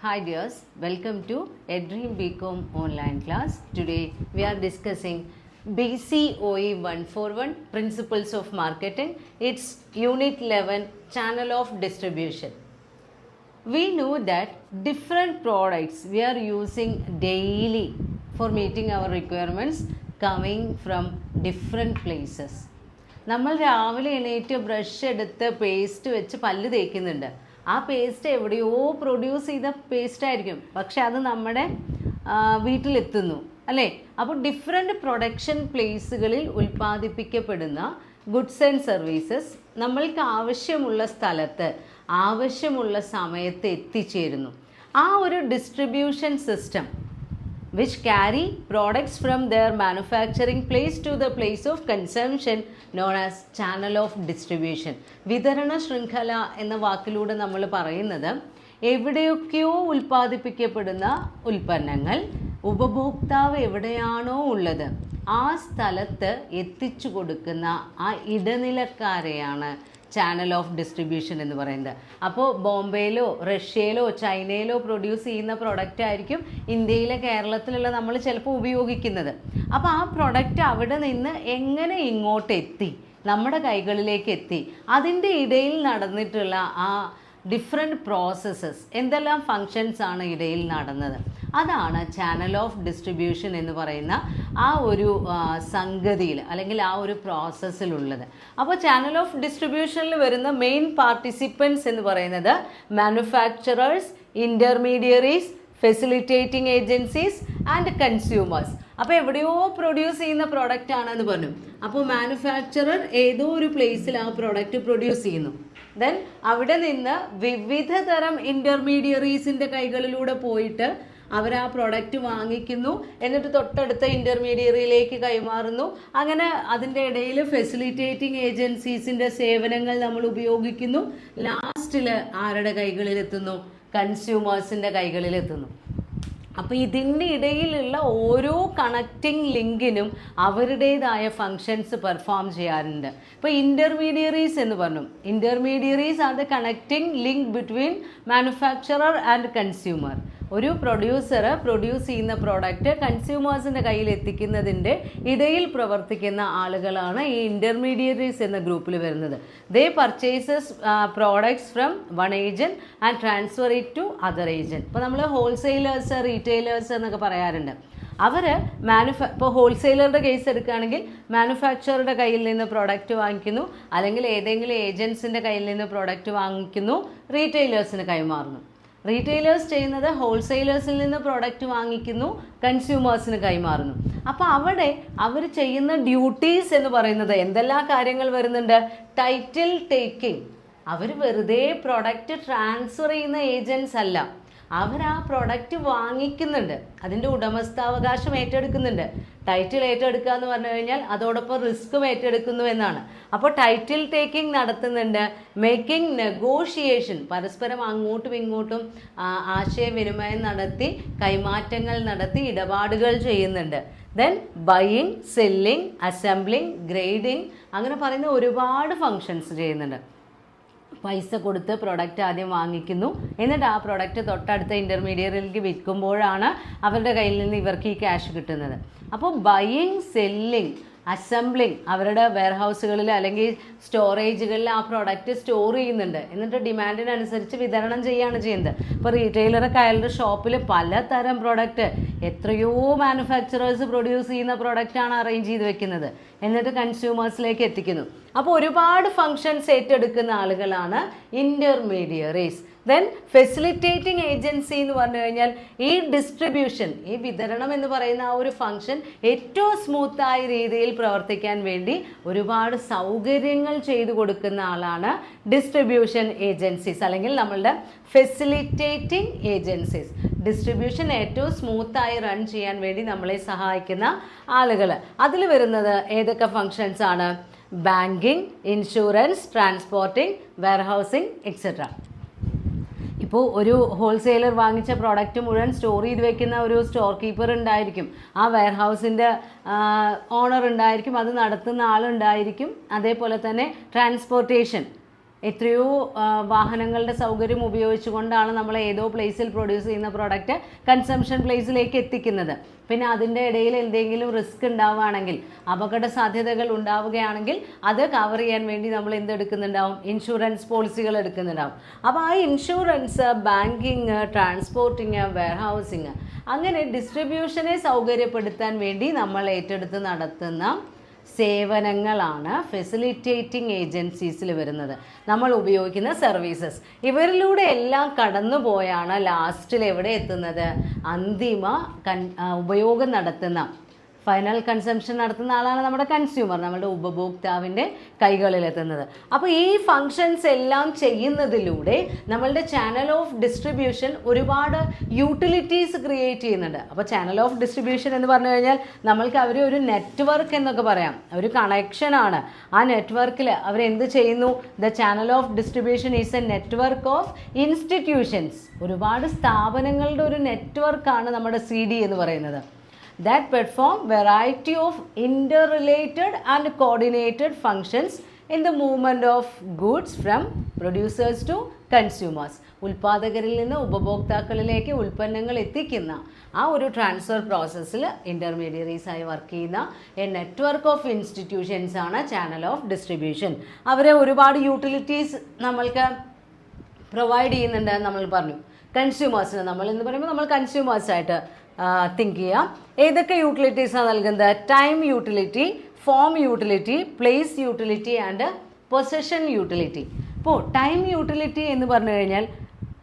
Hi dears, welcome to Edream BCom online class. Today we are discussing BCOE 141 Principles of Marketing. It's Unit 11 Channel of Distribution. We know that different products we are using daily for meeting our requirements coming from different places. നമ്മൾ രാവിലെ എണീറ്റ് brush എടുത്ത് paste വെച്ച് പല്ല് തേക്കുന്നുണ്ട്. ആ paste എവിടെയോ produce ചെയ്ത paste ആയിരിക്കും, പക്ഷെ അത് നമ്മുടെ വീട്ടിലെത്തുന്നു അല്ലേ. അപ്പോൾ ഡിഫറെൻറ്റ് പ്രൊഡക്ഷൻ പ്ലേസുകളിൽ ഉൽപ്പാദിപ്പിക്കപ്പെടുന്ന ഗുഡ്സ് ആൻഡ് സർവീസസ് നമ്മൾക്ക് ആവശ്യമുള്ള സ്ഥലത്ത് ആവശ്യമുള്ള സമയത്ത് എത്തിച്ചേരുന്നു. ആ ഒരു distribution system which carry products from their manufacturing place to the place of consumption known as channel of distribution. വിതരണ ശൃംഖല എന്ന വാക്കിലൂടെ നമ്മൾ പറയുന്നത് എവിടെയൊക്കെയോ ഉൽപ്പാദിപ്പിക്കപ്പെടുന്ന ഉൽപ്പന്നങ്ങൾ ഉപഭോക്താവ് എവിടെയാണോ ഉള്ളത് ആ സ്ഥലത്ത് എത്തിച്ചു കൊടുക്കുന്ന ആ ഇടനിലക്കാരെയാണ് ചാനൽ ഓഫ് ഡിസ്ട്രിബ്യൂഷൻ എന്ന് പറയുന്നത്. അപ്പോൾ ബോംബെയിലോ റഷ്യയിലോ ചൈനയിലോ പ്രൊഡ്യൂസ് ചെയ്യുന്ന പ്രൊഡക്റ്റ് ആയിരിക്കും ഇന്ത്യയിലെ കേരളത്തിലുള്ള നമ്മൾ ചിലപ്പോൾ ഉപയോഗിക്കുന്നത്. അപ്പോൾ ആ പ്രൊഡക്റ്റ് അവിടെ നിന്ന് എങ്ങനെ ഇങ്ങോട്ട് എത്തി, നമ്മുടെ കൈകളിലേക്ക് എത്തി, അതിൻ്റെ ഇടയിൽ നടന്നിട്ടുള്ള ആ ഡിഫറെൻറ്റ് പ്രോസസ്സസ്, എന്തെല്ലാം ഫങ്ഷൻസ് ആണ് ഇടയിൽ നടന്നത്, അതാണ് ചാനൽ ഓഫ് ഡിസ്ട്രിബ്യൂഷൻ എന്ന് പറയുന്ന ആ ഒരു സംഗതിയിൽ അല്ലെങ്കിൽ ആ ഒരു പ്രോസസ്സിലുള്ളത്. അപ്പോൾ ചാനൽ ഓഫ് ഡിസ്ട്രിബ്യൂഷനിൽ വരുന്ന മെയിൻ പാർട്ടിസിപ്പൻസ് എന്ന് പറയുന്നത് manufacturers, intermediaries, facilitating agencies and consumers. അപ്പോൾ എവിടെയോ പ്രൊഡ്യൂസ് ചെയ്യുന്ന പ്രോഡക്റ്റ് ആണെന്ന് പറഞ്ഞു. അപ്പോൾ മാനുഫാക്ചറർ ഏതോ ഒരു പ്ലേസിൽ ആ പ്രോഡക്റ്റ് പ്രൊഡ്യൂസ് ചെയ്യുന്നു. ദെൻ അവിടെ നിന്ന് വിവിധ തരം ഇൻ്റർമീഡിയറീസിൻ്റെ കൈകളിലൂടെ പോയിട്ട് അവർ ആ പ്രോഡക്റ്റ് വാങ്ങിക്കുന്നു, എന്നിട്ട് തൊട്ടടുത്ത ഇൻ്റർമീഡിയറിയിലേക്ക് കൈമാറുന്നു. അങ്ങനെ അതിൻ്റെ ഇടയിൽ ഫെസിലിറ്റേറ്റിംഗ് ഏജൻസീസിൻ്റെ സേവനങ്ങൾ നമ്മൾ ഉപയോഗിക്കുന്നു. ലാസ്റ്റിൽ ആരുടെ കൈകളിലെത്തുന്നു? കൺസ്യൂമേഴ്സിൻ്റെ കൈകളിലെത്തുന്നു. അപ്പോൾ ഇതിൻ്റെ ഇടയിലുള്ള ഓരോ കണക്റ്റിംഗ് ലിങ്കിനും അവരുടേതായ ഫങ്ഷൻസ് പെർഫോം ചെയ്യാറുണ്ട്. ഇപ്പോൾ ഇൻ്റർമീഡിയറീസ് എന്ന് പറഞ്ഞു, intermediaries are the connecting link between manufacturer and consumer. ഒരു പ്രൊഡ്യൂസർ പ്രൊഡ്യൂസ് ചെയ്യുന്ന പ്രോഡക്റ്റ് കൺസ്യൂമേഴ്സിൻ്റെ കയ്യിൽ എത്തിക്കുന്നതിൻ്റെ ഇടയിൽ പ്രവർത്തിക്കുന്ന ആളുകളാണ് ഈ ഇൻ്റർമീഡിയറീസ് എന്ന ഗ്രൂപ്പിൽ വരുന്നത്. They purchases products from one agent and transfer it to other agent. ഇപ്പോൾ നമ്മൾ ഹോൾസെയിലേഴ്സ്, റീറ്റെയിലേഴ്സ് എന്നൊക്കെ പറയാറുണ്ട്. അവർ ഇപ്പോൾ ഹോൾസെയിലറുടെ കേസ് എടുക്കുകയാണെങ്കിൽ മാനുഫാക്ചറുടെ കയ്യിൽ നിന്ന് പ്രോഡക്റ്റ് വാങ്ങിക്കുന്നു, അല്ലെങ്കിൽ ഏതെങ്കിലും ഏജൻസിൻ്റെ കയ്യിൽ നിന്ന് പ്രോഡക്റ്റ് വാങ്ങിക്കുന്നു, റീറ്റെയിലേഴ്സിന് കൈമാറുന്നു. റീറ്റെയിലേഴ്സ് ചെയ്യുന്നത് ഹോൾസെയിലേഴ്സിൽ നിന്ന് പ്രോഡക്റ്റ് വാങ്ങിക്കുന്നു, കൺസ്യൂമേഴ്സിന് കൈമാറുന്നു. അപ്പോൾ അവിടെ അവർ ചെയ്യുന്ന ഡ്യൂട്ടീസ് എന്ന് പറയുന്നത് എന്തെല്ലാം കാര്യങ്ങൾ വരുന്നുണ്ട്? Title taking. അവർ വെറുതെ പ്രോഡക്റ്റ് ട്രാൻസ്ഫർ ചെയ്യുന്ന ഏജൻസ് അല്ല, അവർ ആ പ്രൊഡക്റ്റ് വാങ്ങിക്കുന്നുണ്ട്, അതിൻ്റെ ഉടമസ്ഥാവകാശം ഏറ്റെടുക്കുന്നുണ്ട്. ടൈറ്റിൽ ഏറ്റെടുക്കുക എന്ന് പറഞ്ഞു കഴിഞ്ഞാൽ അതോടൊപ്പം റിസ്ക്കും ഏറ്റെടുക്കുന്നു എന്നാണ്. അപ്പോൾ ടൈറ്റിൽ ടേക്കിംഗ് നടത്തുന്നുണ്ട്, മേക്കിംഗ് നെഗോഷിയേഷൻ, പരസ്പരം അങ്ങോട്ടും ഇങ്ങോട്ടും ആശയവിനിമയം നടത്തി കൈമാറ്റങ്ങൾ നടത്തി ഇടപാടുകൾ ചെയ്യുന്നുണ്ട്. Then buying, selling, assembling, grading, അങ്ങനെ പറയുന്ന ഒരുപാട് ഫങ്ഷൻസ് ചെയ്യുന്നുണ്ട്. പൈസ കൊടുത്ത് പ്രൊഡക്റ്റ് ആദ്യം വാങ്ങിക്കുന്നു, എന്നിട്ട് ആ പ്രൊഡക്റ്റ് തൊട്ടടുത്ത ഇൻ്റർമീഡിയറ്റിലേക്ക് വിൽക്കുമ്പോഴാണ് അവരുടെ കയ്യിൽ നിന്ന് ഇവർക്ക് ഈ ക്യാഷ് കിട്ടുന്നത്. അപ്പോൾ ബൈയിങ്, സെല്ലിങ്, അസംബ്ലിങ്, അവരുടെ വെയർഹൗസുകളിൽ അല്ലെങ്കിൽ സ്റ്റോറേജുകളിൽ ആ പ്രോഡക്റ്റ് സ്റ്റോർ ചെയ്യുന്നുണ്ട്, എന്നിട്ട് ഡിമാൻഡിനനുസരിച്ച് വിതരണം ചെയ്യുകയാണ് ചെയ്യുന്നത്. ഇപ്പോൾ റീറ്റെയിലറൊക്കെ അയാളുടെ ഷോപ്പിൽ പലതരം പ്രോഡക്റ്റ്, എത്രയോ മാനുഫാക്ചറേഴ്സ് പ്രൊഡ്യൂസ് ചെയ്യുന്ന പ്രോഡക്റ്റാണ് അറേഞ്ച് ചെയ്ത് വെക്കുന്നത്, എന്നിട്ട് കൺസ്യൂമേഴ്സിലേക്ക് എത്തിക്കുന്നു. അപ്പോൾ ഒരുപാട് ഫങ്ഷൻസ് ഏറ്റെടുക്കുന്ന ആളുകളാണ് ഇൻ്റർമീഡിയറീസ്. ദെൻ ഫെസിലിറ്റേറ്റിംഗ് ഏജൻസി എന്ന് പറഞ്ഞു കഴിഞ്ഞാൽ ഈ ഡിസ്ട്രിബ്യൂഷൻ, ഈ വിതരണം എന്ന് പറയുന്ന ആ ഒരു ഫങ്ഷൻ ഏറ്റവും സ്മൂത്തായ രീതിയിൽ പ്രവർത്തിക്കാൻ വേണ്ടി ഒരുപാട് സൗകര്യങ്ങൾ ചെയ്തു കൊടുക്കുന്ന ആളാണ് ഡിസ്ട്രിബ്യൂഷൻ ഏജൻസീസ്, അല്ലെങ്കിൽ നമ്മളുടെ ഫെസിലിറ്റേറ്റിംഗ് ഏജൻസീസ്. ഡിസ്ട്രിബ്യൂഷൻ ഏറ്റവും സ്മൂത്തായി റൺ ചെയ്യാൻ വേണ്ടി നമ്മളെ സഹായിക്കുന്ന ആളുകൾ. അതിൽ വരുന്നത് ഏതൊക്കെ ഫങ്ഷൻസ് ആണ്? Banking, insurance, transporting, warehousing, etcetera. ഇപ്പോൾ ഒരു ഹോൾസെയിലർ വാങ്ങിച്ച പ്രോഡക്റ്റ് മുഴുവൻ സ്റ്റോർ ചെയ്ത് വെക്കുന്ന ഒരു സ്റ്റോർ കീപ്പർ ഉണ്ടായിരിക്കും, ആ വെയർഹൗസിൻ്റെ ഓണർ ഉണ്ടായിരിക്കും, അത് നടത്തുന്ന ആളുണ്ടായിരിക്കും. അതേപോലെ തന്നെ ട്രാൻസ്പോർട്ടേഷൻ, എത്രയോ വാഹനങ്ങളുടെ സൗകര്യം ഉപയോഗിച്ചുകൊണ്ടാണ് നമ്മൾ ഏതോ പ്ലേസിൽ പ്രൊഡ്യൂസ് ചെയ്യുന്ന പ്രോഡക്റ്റ് കൺസംഷൻ പ്ലേസിലേക്ക് എത്തിക്കുന്നത്. പിന്നെ അതിൻ്റെ ഇടയിൽ എന്തെങ്കിലും റിസ്ക് ഉണ്ടാവുകയാണെങ്കിൽ, അപകട സാധ്യതകൾ ഉണ്ടാവുകയാണെങ്കിൽ അത് കവർ ചെയ്യാൻ വേണ്ടി നമ്മൾ എന്തെടുക്കുന്നുണ്ടാവും? ഇൻഷുറൻസ് പോളിസികൾ എടുക്കുന്നുണ്ടാവും. അപ്പോൾ ആ ഇൻഷുറൻസ്, ബാങ്കിങ്, ട്രാൻസ്പോർട്ടിങ്, വെയർഹൗസിങ്, അങ്ങനെ ഡിസ്ട്രിബ്യൂഷനെ സൗകര്യപ്പെടുത്താൻ വേണ്ടി നമ്മൾ ഏറ്റെടുത്ത് നടത്തുന്ന സേവനങ്ങളാണ് ഫെസിലിറ്റേറ്റിംഗ് ഏജൻസീസിൽ വരുന്നത്, നമ്മൾ ഉപയോഗിക്കുന്ന സർവീസസ്. ഇവരിലൂടെ എല്ലാം കടന്നു പോയാണ് ലാസ്റ്റിൽ എവിടെ എത്തുന്നത്? അന്തിമ ഉപയോഗം നടത്തുന്ന, ഫൈനൽ കൺസംഷൻ നടത്തുന്ന ആളാണ് നമ്മുടെ കൺസ്യൂമർ, നമ്മുടെ ഉപഭോക്താവിൻ്റെ കൈകളിലെത്തുന്നത്. അപ്പോൾ ഈ ഫങ്ഷൻസ് എല്ലാം ചെയ്യുന്നതിലൂടെ നമ്മളുടെ ചാനൽ ഓഫ് ഡിസ്ട്രിബ്യൂഷൻ ഒരുപാട് യൂട്ടിലിറ്റീസ് ക്രിയേറ്റ് ചെയ്യുന്നുണ്ട്. അപ്പോൾ ചാനൽ ഓഫ് ഡിസ്ട്രിബ്യൂഷൻ എന്ന് പറഞ്ഞു കഴിഞ്ഞാൽ നമ്മൾക്ക് അവർ ഒരു നെറ്റ്വർക്ക് എന്നൊക്കെ പറയാം, ഒരു കണക്ഷനാണ്. ആ നെറ്റ്വർക്കിൽ അവരെന്ത് ചെയ്യുന്നു? The channel of distribution is A network of institutions. ഒരുപാട് സ്ഥാപനങ്ങളുടെ ഒരു നെറ്റ്വർക്കാണ് നമ്മുടെ CD എന്ന് പറയുന്നത്. That perform variety of interrelated and coordinated functions in the movement of goods from producers to consumers. ഉൽപ്പാദകരിൽ നിന്ന് ഉപഭോക്താക്കളിലേക്ക് ഉൽപ്പന്നങ്ങൾ എത്തിക്കുന്ന ആ ഒരു ട്രാൻസ്ഫർ പ്രോസസ്സിൽ ഇൻ്റർമീഡിയറീസായി വർക്ക് ചെയ്യുന്ന എ നെറ്റ്വർക്ക് ഓഫ് ഇൻസ്റ്റിറ്റ്യൂഷൻസ് ആണ് ചാനൽ ഓഫ് ഡിസ്ട്രിബ്യൂഷൻ. അവരെ ഒരുപാട് യൂട്ടിലിറ്റീസ് നമ്മൾക്ക് പ്രൊവൈഡ് ചെയ്യുന്നുണ്ട് നമ്മൾ പറഞ്ഞു. കൺസ്യൂമേഴ്സിന് നമ്മൾ എന്ന് പറയുമ്പോൾ നമ്മൾ കൺസ്യൂമേഴ്സായിട്ട് തിങ്ക് ചെയ്യാം. ഏതൊക്കെ യൂട്ടിലിറ്റീസാണ് നൽകുന്നത്? Time utility, form utility, place utility and possession utility. ഇപ്പോൾ ടൈം യൂട്ടിലിറ്റി എന്ന് പറഞ്ഞു കഴിഞ്ഞാൽ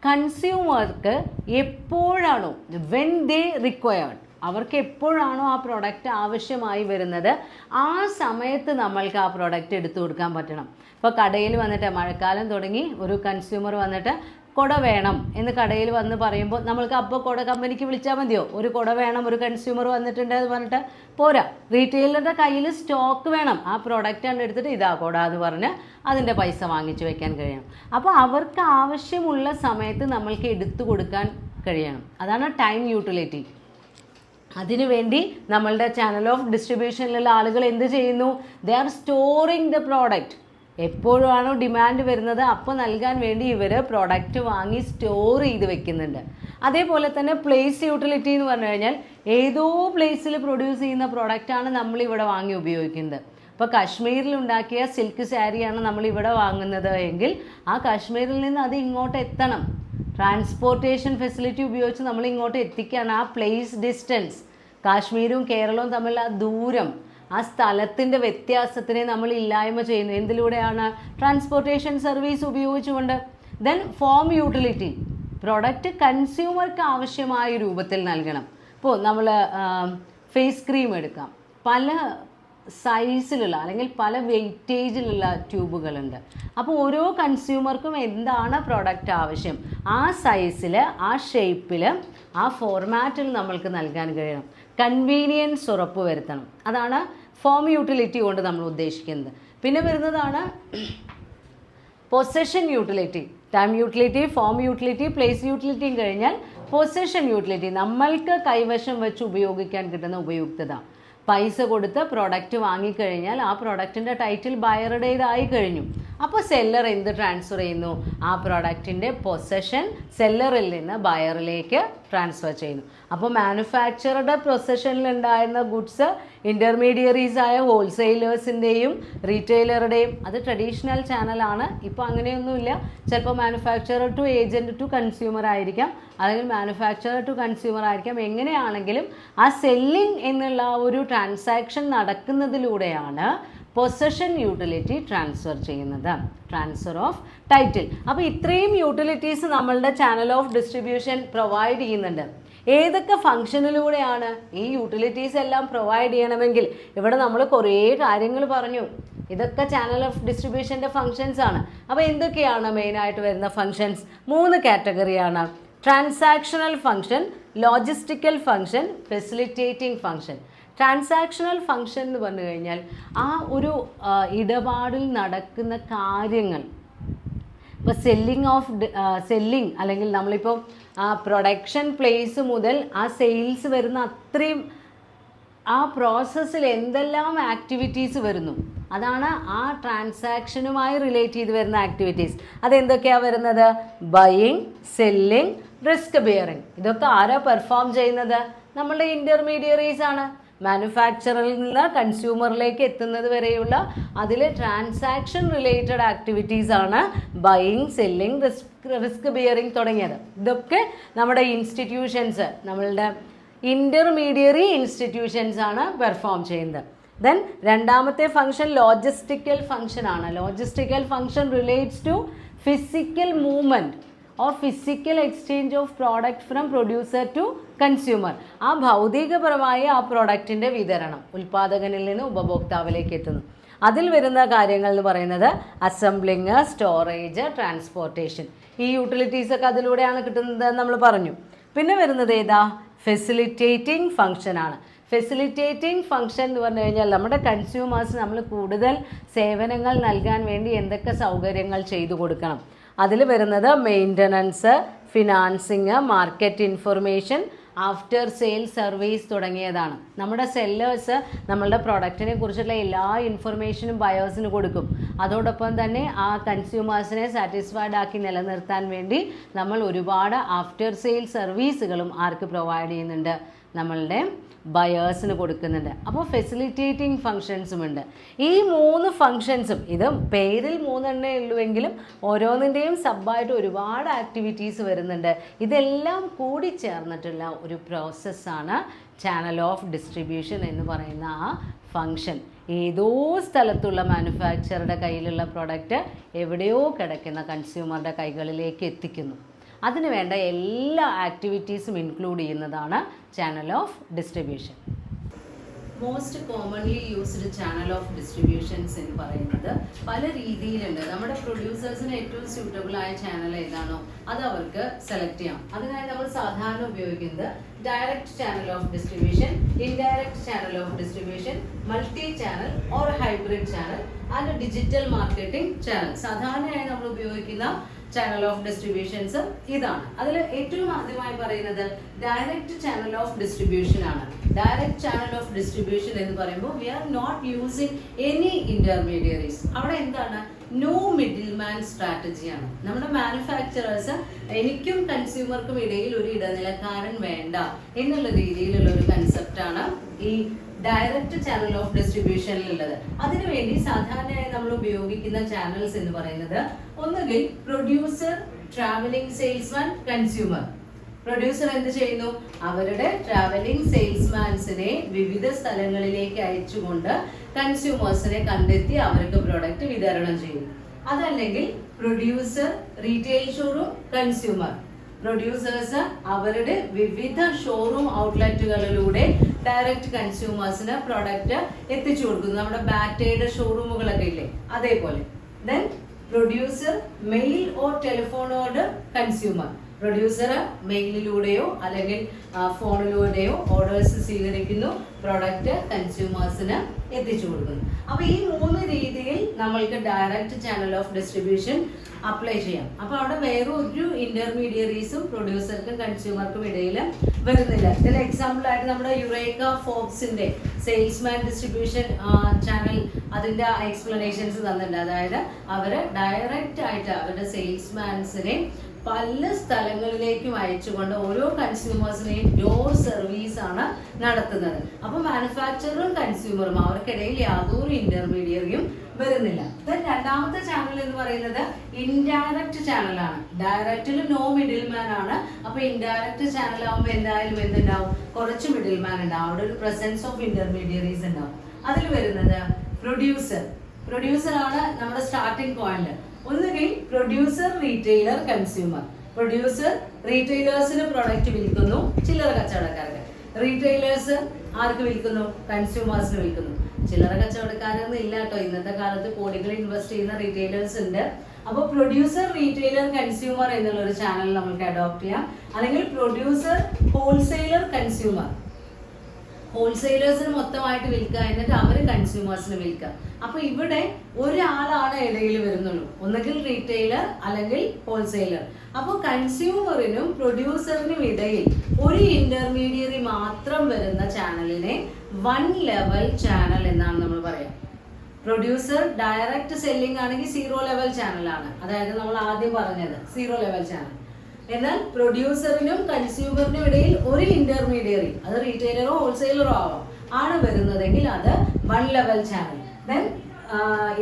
കൺസ്യൂമർക്ക് എപ്പോഴാണോ, വെൻ ദേ റിക്വയർഡ്, അവർക്ക് എപ്പോഴാണോ ആ പ്രോഡക്റ്റ് ആവശ്യമായി വരുന്നത് ആ സമയത്ത് നമ്മൾക്ക് ആ പ്രോഡക്റ്റ് എടുത്തു കൊടുക്കാൻ പറ്റണം. ഇപ്പോൾ കടയിൽ വന്നിട്ട് മഴക്കാലം തുടങ്ങി ഒരു കൺസ്യൂമർ വന്നിട്ട് കുട വേണം എന്ന് കടയിൽ വന്ന് പറയുമ്പോൾ നമ്മൾക്ക് അപ്പോൾ കുട കമ്പനിക്ക് വിളിച്ചാൽ മതിയോ? ഒരു കുട വേണം, ഒരു കൺസ്യൂമർ വന്നിട്ടുണ്ട് എന്ന് പറഞ്ഞിട്ട് പോരാ. റീറ്റെയിലറുടെ കയ്യിൽ സ്റ്റോക്ക് വേണം, ആ പ്രോഡക്റ്റാണ് എടുത്തിട്ട് ഇതാ കുട എന്ന് പറഞ്ഞ് അതിൻ്റെ പൈസ വാങ്ങിച്ചു വെക്കാൻ കഴിയണം. അപ്പോൾ അവർക്ക് ആവശ്യമുള്ള സമയത്ത് നമ്മൾക്ക് എടുത്തു കൊടുക്കാൻ കഴിയണം. അതാണ് ടൈം യൂട്ടിലിറ്റി. അതിനുവേണ്ടി നമ്മളുടെ ചാനൽ ഓഫ് ഡിസ്ട്രിബ്യൂഷനിലുള്ള ആളുകൾ എന്ത് ചെയ്യുന്നു? They are storing the product. എപ്പോഴാണോ ഡിമാൻഡ് വരുന്നത് അപ്പോൾ നൽകാൻ വേണ്ടി ഇവർ പ്രോഡക്റ്റ് വാങ്ങി സ്റ്റോർ ചെയ്ത് വെക്കുന്നുണ്ട്. അതേപോലെ തന്നെ പ്ലേസ് യൂട്ടിലിറ്റി എന്ന് പറഞ്ഞു കഴിഞ്ഞാൽ ഏതോ പ്ലേസിൽ പ്രൊഡ്യൂസ് ചെയ്യുന്ന പ്രോഡക്റ്റാണ് നമ്മളിവിടെ വാങ്ങി ഉപയോഗിക്കുന്നത്. ഇപ്പോൾ കാശ്മീരിൽ ഉണ്ടാക്കിയ സിൽക്ക് സാരിയാണ് നമ്മളിവിടെ വാങ്ങുന്നത് എങ്കിൽ ആ കാശ്മീരിൽ നിന്ന് അത് ഇങ്ങോട്ട് എത്തണം. ട്രാൻസ്പോർട്ടേഷൻ ഫെസിലിറ്റി ഉപയോഗിച്ച് നമ്മൾ ഇങ്ങോട്ട് എത്തിക്കുകയാണ്. ആ പ്ലേസ് ഡിസ്റ്റൻസ്, കാശ്മീരും കേരളവും തമ്മിലുള്ള ദൂരം, ആ സ്ഥലത്തിൻ്റെ വ്യത്യാസത്തിനെ നമ്മൾ ഇല്ലായ്മ ചെയ്യുന്നു. എന്തിലൂടെയാണ്? ട്രാൻസ്പോർട്ടേഷൻ സർവീസ് ഉപയോഗിച്ചുകൊണ്ട്. ദെൻ ഫോം യൂട്ടിലിറ്റി, പ്രോഡക്റ്റ് കൺസ്യൂമർക്ക് ആവശ്യമായ രൂപത്തിൽ നൽകണം. ഇപ്പോൾ നമ്മൾ ഫേസ് ക്രീം എടുക്കാം, പല സൈസിലുള്ള അല്ലെങ്കിൽ പല വെയിറ്റേജിലുള്ള ട്യൂബുകളുണ്ട്. അപ്പോൾ ഓരോ കൺസ്യൂമർക്കും എന്താണ് പ്രോഡക്റ്റ് ആവശ്യം ആ സൈസിൽ, ആ ഷേപ്പിൽ, ആ ഫോർമാറ്റിൽ നമ്മൾക്ക് നൽകാൻ കഴിയണം. കൺവീനിയൻസ് ഉറപ്പ് വരുത്തണം. അതാണ് ഫോം യൂട്ടിലിറ്റി കൊണ്ട് നമ്മൾ ഉദ്ദേശിക്കുന്നത്. പിന്നെ വരുന്നതാണ് possession utility. Time utility, form utility, place യൂട്ടിലിറ്റിയും കഴിഞ്ഞാൽ പൊസഷൻ യൂട്ടിലിറ്റി, നമ്മൾക്ക് കൈവശം വെച്ച് ഉപയോഗിക്കാൻ കിട്ടുന്ന ഉപയുക്തത. പൈസ കൊടുത്ത് പ്രോഡക്റ്റ് വാങ്ങിക്കഴിഞ്ഞാൽ ആ പ്രോഡക്റ്റിൻ്റെ ടൈറ്റിൽ ബയറുടേതായി കഴിഞ്ഞു. അപ്പോൾ സെല്ലർ എന്ത് ട്രാൻസ്ഫർ ചെയ്യുന്നു? ആ പ്രോഡക്റ്റിൻ്റെ പൊസഷൻ സെല്ലറിൽ നിന്ന് ബയറിലേക്ക് ട്രാൻസ്ഫർ ചെയ്യുന്നു. അപ്പോൾ മാനുഫാക്ചറുടെ പൊസഷനിലുണ്ടായിരുന്ന ഗുഡ്സ് ഇൻ്റർമീഡിയറീസായ ഹോൾസെയിലേഴ്സിൻ്റെയും റീറ്റെയിലറുടെയും, അത് ട്രഡീഷണൽ ചാനലാണ്. ഇപ്പോൾ അങ്ങനെയൊന്നുമില്ല. ചിലപ്പോൾ manufacturer to agent to consumer ആയിരിക്കാം, അല്ലെങ്കിൽ മാനുഫാക്ചറർ ടു കൺസ്യൂമർ ആയിരിക്കാം. എങ്ങനെയാണെങ്കിലും ആ സെല്ലിംഗ് എന്നുള്ള ഒരു ട്രാൻസാക്ഷൻ നടക്കുന്നതിലൂടെയാണ് പൊസഷൻ യൂട്ടിലിറ്റി ട്രാൻസ്ഫർ ചെയ്യുന്നത്, ട്രാൻസ്ഫർ ഓഫ് ടൈറ്റിൽ. അപ്പോൾ ഇത്രയും യൂട്ടിലിറ്റീസ് നമ്മളുടെ ചാനൽ ഓഫ് ഡിസ്ട്രിബ്യൂഷൻ പ്രൊവൈഡ് ചെയ്യുന്നുണ്ട്. ഏതൊക്കെ ഫംഗ്ഷനിലൂടെയാണ് ഈ യൂട്ടിലിറ്റീസ് എല്ലാം പ്രൊവൈഡ് ചെയ്യണമെങ്കിൽ ഇവിടെ നമ്മൾ കുറേ കാര്യങ്ങൾ പറഞ്ഞു. ഇതൊക്കെ ചാനൽ ഓഫ് ഡിസ്ട്രിബ്യൂഷൻ്റെ ഫങ്ഷൻസ് ആണ്. അപ്പോൾ എന്തൊക്കെയാണ് മെയിനായിട്ട് വരുന്ന ഫങ്ഷൻസ്? 3 കാറ്റഗറിയാണ്. Transactional function, logistical function, facilitating function. Transactional function എന്ന് പറഞ്ഞു കഴിഞ്ഞാൽ ആ ഒരു ഇടപാടിൽ നടക്കുന്ന കാര്യങ്ങൾ. ഇപ്പോൾ സെല്ലിംഗ് അല്ലെങ്കിൽ നമ്മളിപ്പോൾ ആ പ്രൊഡക്ഷൻ പ്ലേസ് മുതൽ ആ സെയിൽസ് വരുന്ന അത്രയും ആ പ്രോസസ്സിൽ എന്തെല്ലാം ആക്ടിവിറ്റീസ് വരുന്നു, അതാണ് ആ ട്രാൻസാക്ഷനുമായി റിലേറ്റ് ചെയ്ത് വരുന്ന ആക്ടിവിറ്റീസ്. അതെന്തൊക്കെയാണ് വരുന്നത്? Buying, selling, risk bearing. ഇതൊക്കെ ആരാ പെർഫോം ചെയ്യുന്നത്? നമ്മളുടെ ഇൻ്റർമീഡിയറീസ് ആണ്. മാനുഫാക്ചറിൽ നിന്ന് കൺസ്യൂമറിലേക്ക് എത്തുന്നത് വരെയുള്ള അതിൽ ട്രാൻസാക്ഷൻ റിലേറ്റഡ് ആക്ടിവിറ്റീസ് ആണ് ബൈയിങ്, സെല്ലിങ്, റിസ്ക് ബിയറിങ് തുടങ്ങിയത്. ഇതൊക്കെ നമ്മുടെ ഇൻസ്റ്റിറ്റ്യൂഷൻസ്, നമ്മളുടെ ഇൻ്റർമീഡിയറി ഇൻസ്റ്റിറ്റ്യൂഷൻസ് ആണ് പെർഫോം ചെയ്യുന്നത്. ദെൻ രണ്ടാമത്തെ ഫംഗ്ഷൻ ലോജിസ്റ്റിക്കൽ ഫംഗ്ഷൻ ആണ്. Logistical function relates to physical movement or physical exchange of product from producer to consumer. ആ ഭൗതികപരമായ ആ പ്രോഡക്റ്റിൻ്റെ വിതരണം ഉൽപ്പാദകനിൽ നിന്ന് ഉപഭോക്താവിലേക്ക് എത്തുന്നു. അതിൽ വരുന്ന കാര്യങ്ങൾ എന്ന് പറയുന്നത് അസംബ്ലിങ്, സ്റ്റോറേജ്, ട്രാൻസ്പോർട്ടേഷൻ. ഈ യൂട്ടിലിറ്റീസൊക്കെ അതിലൂടെയാണ് കിട്ടുന്നത് നമ്മൾ പറഞ്ഞു. പിന്നെ വരുന്നത് ഏതാ? ഫെസിലിറ്റേറ്റിംഗ് ഫംഗ്ഷനാണ്. ഫെസിലിറ്റേറ്റിംഗ് ഫംഗ്ഷൻ എന്ന് പറഞ്ഞു കഴിഞ്ഞാൽ നമ്മുടെ കൺസ്യൂമേഴ്സ് നമ്മൾ കൂടുതൽ സേവനങ്ങൾ നൽകാൻ വേണ്ടി എന്തൊക്കെ സൗകര്യങ്ങൾ ചെയ്തു കൊടുക്കണം. അതിൽ വരുന്നത് maintenance, financing, market information, after sale service തുടങ്ങിയതാണ്. നമ്മുടെ സെല്ലേഴ്സ് നമ്മളുടെ പ്രൊഡക്റ്റിനെ കുറിച്ചുള്ള എല്ലാ ഇൻഫർമേഷനും ബയേഴ്സിന് കൊടുക്കും. അതോടൊപ്പം തന്നെ ആ കൺസ്യൂമേഴ്സിനെ സാറ്റിസ്ഫൈഡ് ആക്കി നിലനിർത്താൻ വേണ്ടി നമ്മൾ ഒരുപാട് ആഫ്റ്റർ സെയിൽ സർവീസുകളും ആർക്ക് പ്രൊവൈഡ് ചെയ്യുന്നുണ്ട്? നമ്മളുടെ ബയേഴ്സിന് കൊടുക്കുന്നുണ്ട്. അപ്പോൾ ഫെസിലിറ്റേറ്റിംഗ് ഫങ്ഷൻസും ഉണ്ട്. ഈ 3 ഫങ്ഷൻസും, ഇത് പേരിൽ 3 ഉള്ളുവെങ്കിലും ഓരോന്നിൻ്റെയും സബ്ബായിട്ട് ഒരുപാട് ആക്ടിവിറ്റീസ് വരുന്നുണ്ട്. ഇതെല്ലാം കൂടി ചേർന്നിട്ടുള്ള ഒരു പ്രോസസ്സാണ് ചാനൽ ഓഫ് ഡിസ്ട്രിബ്യൂഷൻ എന്ന് പറയുന്ന ആ ഫങ്ഷൻ. ഏതോ സ്ഥലത്തുള്ള മാനുഫാക്ചറുടെ കയ്യിലുള്ള പ്രൊഡക്റ്റ് എവിടെയോ കിടക്കുന്ന കൺസ്യൂമറുടെ കൈകളിലേക്ക് എത്തിക്കുന്നു. അതിന് വേണ്ട എല്ലാ ആക്ടിവിറ്റീസും ഇൻക്ലൂഡ് ചെയ്യുന്നതാണ് channel of distribution. Most commonly used channel of distributions എന്ന് പറയുന്നത് പല രീതിയിലുണ്ട്. നമ്മുടെ പ്രൊഡ്യൂസേഴ്സിന് ഏറ്റവും സ്യൂട്ടബിൾ ആയ ചാനൽ ഏതാണോ അത് അവർക്ക് സെലക്ട് ചെയ്യാം. അതിനായി നമ്മൾ സാധാരണ ഉപയോഗിക്കുന്നത് direct channel of distribution, indirect channel of distribution, multi channel or hybrid channel and digital marketing channel. സാധാരണയായി നമ്മൾ ഉപയോഗിക്കുന്ന ചാനൽ ഓഫ് ഡിസ്ട്രിബ്യൂഷൻസ് ഇതാണ്. അതിൽ ഏറ്റവും ആദ്യമായി പറയുന്നത് ഡയറക്റ്റ് ചാനൽ ഓഫ് ഡിസ്ട്രിബ്യൂഷൻ ആണ്. ഡയറക്റ്റ് ചാനൽ ഓഫ് ഡിസ്ട്രിബ്യൂഷൻ എന്ന് പറയുമ്പോൾ we are not using any intermediaries. അവിടെ എന്താണ്? നോ മിഡിൽ മാൻ സ്ട്രാറ്റജിയാണ്. നമ്മുടെ മാനുഫാക്ചറേഴ്സ് എനിക്കും കൺസ്യൂമർക്കും ഇടയിൽ ഒരു ഇടനിലക്കാരൻ വേണ്ട എന്നുള്ള രീതിയിലുള്ള ഒരു കൺസെപ്റ്റാണ് ഈ ഡയറക്റ്റ് ചാനൽ ഓഫ് ഡിസ്ട്രിബ്യൂഷനിലുള്ളത്. അതിനുവേണ്ടി സാധാരണയായി നമ്മൾ ഉപയോഗിക്കുന്ന ചാനൽസ് എന്ന് പറയുന്നത് ഒന്നുകിൽ producer, travelling salesman, consumer. Producer എന്ത് ചെയ്യുന്നു? അവരുടെ ട്രാവലിംഗ് സെയിൽസ്മാൻസിനെ വിവിധ സ്ഥലങ്ങളിലേക്ക് അയച്ചുകൊണ്ട് കൺസ്യൂമേഴ്സിനെ കണ്ടെത്തി അവർക്ക് പ്രൊഡക്റ്റ് വിതരണം ചെയ്യുന്നു. അതല്ലെങ്കിൽ producer, retail showroom, consumer. Producers അവരുടെ വിവിധ ഷോറൂം ഔട്ട്ലെറ്റുകളിലൂടെ ഡയറക്റ്റ് കൺസ്യൂമേഴ്സിന് പ്രൊഡക്റ്റ് എത്തിച്ചു കൊടുക്കുന്നു. നമ്മുടെ ബാറ്റയുടെ ഷോറൂമുകളൊക്കെ ഇല്ലേ, അതേപോലെ. Then producer, mail or telephone order, consumer. Producer മെയിലിലൂടെയോ അല്ലെങ്കിൽ ഫോണിലൂടെയോ ഓർഡേഴ്സ് സ്വീകരിക്കുന്നു, പ്രൊഡക്റ്റ് കൺസ്യൂമേഴ്സിന് എത്തിച്ചു കൊടുക്കുന്നു. അപ്പോൾ ഈ 3 രീതിയിൽ നമ്മൾക്ക് direct channel of distribution apply ചെയ്യാം. അപ്പോൾ അവിടെ വേറെ ഒരു ഇന്റർമീഡിയറീസും പ്രൊഡ്യൂസർക്കും കൺസ്യൂമർക്കും ഇടയിൽ വരുന്നില്ല. ഇതിൽ എക്സാമ്പിൾ ആയിട്ട് നമ്മുടെ യുറേക്ക ഫോബ്സിന്റെ സെയിൽസ്മാൻ ഡിസ്ട്രിബ്യൂഷൻ ചാനൽ അതിന്റെ എക്സ്പ്ലനേഷൻസ് തന്നിട്ടുണ്ട്. അതായത് അവര് ഡയറക്റ്റ് ആയിട്ട് അവരുടെ സെയിൽസ്മാൻസിനെ പല സ്ഥലങ്ങളിലേക്കും അയച്ചുകൊണ്ട് ഓരോ കൺസ്യൂമേഴ്സിനെയും ഡോർ സർവീസ് ആണ് നടത്തുന്നത്. അപ്പോൾ മാനുഫാക്ചറും കൺസ്യൂമറും അവർക്കിടയിൽ യാതൊരു ഇന്റർമീഡിയറിയും വരുന്നില്ല. രണ്ടാമത്തെ ചാനൽ എന്ന് പറയുന്നത് ഇൻഡയറക്റ്റ് ചാനലാണ്. ഡയറക്റ്റിൽ നോ മിഡിൽ മാൻ ആണ്. അപ്പൊ ഇൻഡയറക്റ്റ് ചാനൽ ആകുമ്പോൾ എന്തായാലും എന്തുണ്ടാവും? കുറച്ച് മിഡിൽ മാൻ ഉണ്ടാവും. അവിടെ ഒരു പ്രസൻസ് ഓഫ് ഇന്റർമീഡിയറീസ് ഉണ്ടാവും. അതിൽ വരുന്നത് പ്രൊഡ്യൂസർ. പ്രൊഡ്യൂസർ ആണ് നമ്മുടെ സ്റ്റാർട്ടിംഗ് പോയിന്റ്. ഒന്നുകിൽ പ്രൊഡ്യൂസർ, റീറ്റെയിലർ, കൺസ്യൂമർ. പ്രൊഡ്യൂസർ റീറ്റെയിലേഴ്സിന് പ്രൊഡക്റ്റ് വിൽക്കുന്നു, ചില്ലറ കച്ചവടക്കാർക്ക്. റീറ്റെയിലേഴ്സ് ആർക്ക് വിൽക്കുന്നു? കൺസ്യൂമേഴ്സിന് വിൽക്കുന്നു. ചില്ലറ കച്ചവടക്കാരൊന്നും ഇല്ല കേട്ടോ. ഇന്നത്തെ കാലത്ത് കോടികൾ ഇൻവെസ്റ്റ് ചെയ്യുന്ന റീറ്റെയിലേഴ്സ് ഉണ്ട്. അപ്പോൾ പ്രൊഡ്യൂസർ, റീറ്റെയിലർ, കൺസ്യൂമർ എന്നുള്ള ഒരു ചാനൽ നമുക്ക് അഡോപ്റ്റ് ചെയ്യാം. അല്ലെങ്കിൽ പ്രൊഡ്യൂസർ, ഹോൾസെയിലർ, കൺസ്യൂമർ. ഹോൾസെയിലേഴ്സിന് മൊത്തമായിട്ട് വിൽക്കുക, എന്നിട്ട് അവർ കൺസ്യൂമേഴ്സിന് വിൽക്കുക. അപ്പൊ ഇവിടെ ഒരാളാണ് ഇടയിൽ വരുന്നുള്ളൂ, ഒന്നുകിൽ റീറ്റെയിലർ അല്ലെങ്കിൽ ഹോൾസെയിലർ. അപ്പോൾ കൺസ്യൂമറിനും പ്രൊഡ്യൂസറിനും ഇടയിൽ ഒരു ഇന്റർമീഡിയറി മാത്രം വരുന്ന ചാനലിനെ വൺ ലെവൽ ചാനൽ എന്നാണ് നമ്മൾ പറയാം. പ്രൊഡ്യൂസർ ഡയറക്റ്റ് സെല്ലിംഗ് ആണെങ്കിൽ സീറോ ലെവൽ ചാനലാണ്, അതായത് നമ്മൾ ആദ്യം പറഞ്ഞത് സീറോ ലെവൽ ചാനൽ. എന്നാൽ പ്രൊഡ്യൂസറിനും കൺസ്യൂമറിനും ഇടയിൽ ഒരു ഇന്റർമീഡിയറി, അത് റീറ്റെയിലറോ ഹോൾസെയിലറോ ആവാം, ആണ് വരുന്നതെങ്കിൽ അത് 1 ലെവൽ ചാനൽ. ദെൻ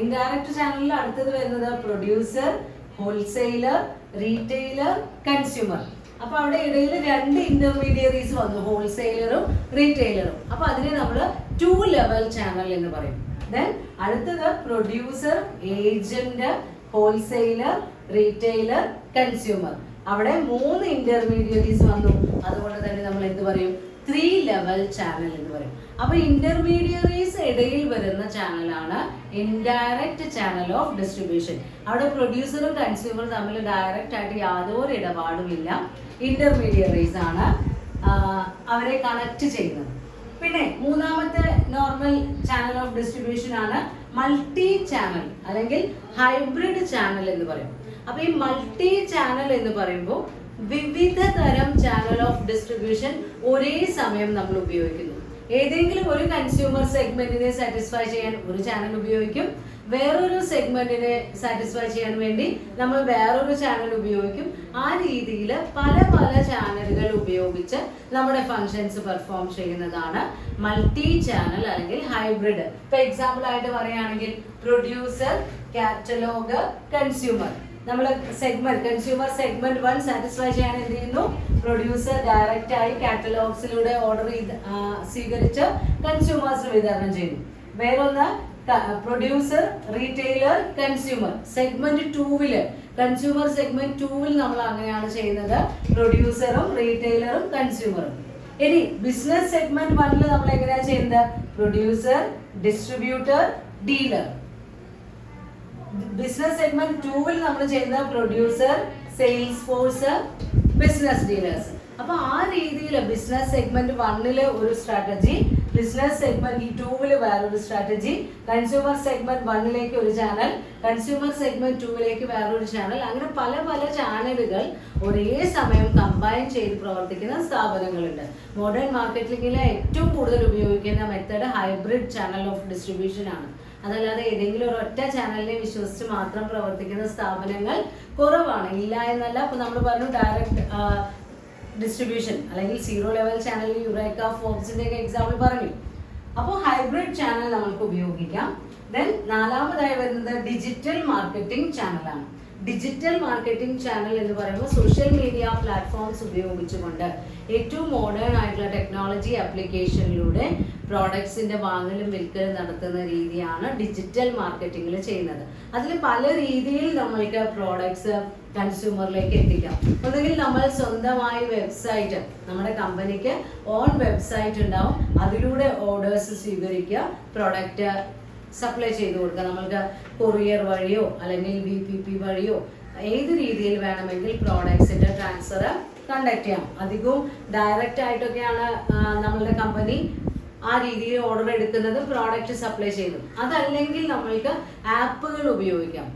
ഇൻഡയറക്റ്റ് ചാനലിൽ അടുത്തത് വരുന്നത് പ്രൊഡ്യൂസർ, ഹോൾസെയിലർ, റീറ്റെയിലർ, കൺസ്യൂമർ. അപ്പൊ അവിടെ ഇടയിൽ 2 ഇന്റർമീഡിയറീസ് വന്നു, ഹോൾസെയിലറും റീറ്റെയിലറും. അപ്പൊ അതിനെ നമ്മൾ 2 ലെവൽ ചാനൽ എന്ന് പറയും. ദെൻ അടുത്തത് producer, agent, wholesaler, retailer, consumer. അവിടെ 3 ഇന്റർമീഡിയറീസ് വന്നു, അതുകൊണ്ട് തന്നെ നമ്മൾ എന്ത് പറയും? 3 ലെവൽ ചാനൽ എന്ന് പറയും. അപ്പൊ ഇന്റർമീഡിയറീസ് ഇടയിൽ വരുന്ന ചാനലാണ് ഇൻഡയറക്റ്റ് ചാനൽ ഓഫ് ഡിസ്ട്രിബ്യൂഷൻ. അവിടെ പ്രൊഡ്യൂസറും കൺസ്യൂമറും തമ്മിൽ ഡയറക്റ്റ് ആയിട്ട് യാതൊരു ഇടപാടുമില്ല, ഇന്റർമീഡിയറീസ് ആണ് അവരെ കണക്ട് ചെയ്യുന്നത്. പിന്നെ മൂന്നാമത്തെ നോർമൽ ചാനൽ ഓഫ് ഡിസ്ട്രിബ്യൂഷൻ ആണ് മൾട്ടി ചാനൽ അല്ലെങ്കിൽ ഹൈബ്രിഡ് ചാനൽ എന്ന് പറയും. അപ്പൊ ഈ മൾട്ടി ചാനൽ എന്ന് പറയുമ്പോൾ വിവിധ തരം ചാനൽ ഓഫ് ഡിസ്ട്രിബ്യൂഷൻ ഒരേ സമയം നമ്മൾ ഉപയോഗിക്കുന്നു. ഏതെങ്കിലും ഒരു കൺസ്യൂമർ സെഗ്മെന്റിനെ സാറ്റിസ്ഫൈ ചെയ്യാൻ ഒരു ചാനൽ ഉപയോഗിക്കും, വേറൊരു സെഗ്മെന്റിനെ സാറ്റിസ്ഫൈ ചെയ്യാൻ വേണ്ടി നമ്മൾ വേറൊരു ചാനൽ ഉപയോഗിക്കും. ആ രീതിയിൽ പല പല ചാനലുകൾ ഉപയോഗിച്ച് നമ്മുടെ ഫങ്ഷൻസ് പെർഫോം ചെയ്യുന്നതാണ് മൾട്ടി ചാനൽ അല്ലെങ്കിൽ ഹൈബ്രിഡ്. ഇപ്പൊ എക്സാമ്പിൾ ആയിട്ട് പറയുകയാണെങ്കിൽ പ്രൊഡ്യൂസർ, കാറ്റലോഗ്, കൺസ്യൂമർ. നമ്മൾ സെഗ്മെന്റ് കൺസ്യൂമർ സെഗ്മെന്റ് 1 സാറ്റിസ്ഫൈ ചെയ്യാൻ എന്ത് ചെയ്യുന്നു? പ്രൊഡ്യൂസർ ഡയറക്റ്റ് ആയി കാറ്റലോഗ്സിലൂടെ ഓർഡർ സ്വീകരിച്ച് കൺസ്യൂമേഴ്സിന് വിതരണം ചെയ്യുന്നു. വേറൊന്ന് producer, retailer, consumer. Segment 2 consumer segment 2 നമ്മൾ അങ്ങനെയാണ് ചെയ്യുന്നത്, പ്രൊഡ്യൂസറും റീറ്റെയിലറും കൺസ്യൂമറും. ഇനി ബിസിനസ് സെഗ്മെന്റ് 1 നമ്മൾ എങ്ങനെയാണ് ചെയ്യുന്നത്? Producer, distributor, dealer. Business segment 2 നമ്മൾ ചെയ്യുന്ന producer, sales force, business dealers. അപ്പൊ ആ രീതിയിൽ ബിസിനസ് സെഗ്മെന്റ് 1 ഒരു സ്ട്രാറ്റജി, ബിസിനസ് സെഗ്മെന്റ് 2 വേറൊരു സ്ട്രാറ്റജി, കൺസ്യൂമർ സെഗ്മെന്റ് 1 ഒരു ചാനൽ, കൺസ്യൂമർ സെഗ്മെന്റ് 2 വേറൊരു ചാനൽ. അങ്ങനെ പല പല ചാനലുകൾ ഒരേ സമയം കമ്പൈൻ ചെയ്ത് പ്രവർത്തിക്കുന്ന സ്ഥാപനങ്ങളുണ്ട്. മോഡേൺ മാർക്കറ്റിംഗിലെ ഏറ്റവും കൂടുതൽ ഉപയോഗിക്കുന്ന method hybrid channel of distribution ആണ്. അതല്ലാതെ ഏതെങ്കിലും ഒരു ഒറ്റ ചാനലിനെ വിശ്വസിച്ച് മാത്രം പ്രവർത്തിക്കുന്ന സ്ഥാപനങ്ങൾ കുറവാണ്, ഇല്ല എന്നല്ല. അപ്പൊ നമ്മൾ പറഞ്ഞു ഡയറക്റ്റ് ഡിസ്ട്രിബ്യൂഷൻ അല്ലെങ്കിൽ സീറോ ലെവൽ ചാനൽ, യുറേക്ക, ഫോബ്സിന്റെ ഒക്കെ എക്സാമ്പിൾ പറഞ്ഞു. അപ്പോൾ ഹൈബ്രിഡ് ചാനൽ നമുക്ക് ഉപയോഗിക്കാം. ദെൻ നാലാമതായി വരുന്നത് ഡിജിറ്റൽ മാർക്കറ്റിംഗ് ചാനലാണ്. ഡിജിറ്റൽ മാർക്കറ്റിംഗ് ചാനൽ എന്ന് പറയുമ്പോൾ സോഷ്യൽ മീഡിയ പ്ലാറ്റ്ഫോംസ് ഉപയോഗിച്ചുകൊണ്ട് ഏറ്റവും മോഡേൺ ആയിട്ടുള്ള ടെക്നോളജി ആപ്ലിക്കേഷനിലൂടെ പ്രോഡക്ട്സിന്റെ വാങ്ങലും വിൽക്കലും നടത്തുന്ന രീതിയാണ് ഡിജിറ്റൽ മാർക്കറ്റിംഗിൽ ചെയ്യുന്നത്. അതിൽ പല രീതിയിൽ നമ്മൾക്ക് പ്രോഡക്ട്സ് കൺസ്യൂമറിലേക്ക് എത്തിക്കാം. ഒന്നുകിൽ നമ്മൾ സ്വന്തമായി വെബ്സൈറ്റ്, നമ്മുടെ കമ്പനിക്ക് ഓൺ വെബ്സൈറ്റ് ഉണ്ടാവും, അതിലൂടെ ഓർഡേഴ്സ് സ്വീകരിക്കുക, പ്രോഡക്റ്റ് സപ്ലൈ ചെയ്ത് കൊടുക്കുക. നമ്മൾക്ക് കൊറിയർ വഴിയോ അല്ലെങ്കിൽ VPP വഴിയോ ഏത് രീതിയിൽ വേണമെങ്കിൽ പ്രോഡക്ട്സിന്റെ ട്രാൻസ്ഫർ കണ്ടക്ട് ചെയ്യാം. അധികവും ഡയറക്റ്റ് ആയിട്ടൊക്കെയാണ് നമ്മളുടെ കമ്പനി ആ രീതിയിൽ ഓർഡർ എടുക്കുന്നത്, പ്രോഡക്റ്റ് സപ്ലൈ ചെയ്തു. അതല്ലെങ്കിൽ നമ്മൾക്ക് ആപ്പുകൾ ഉപയോഗിക്കാം.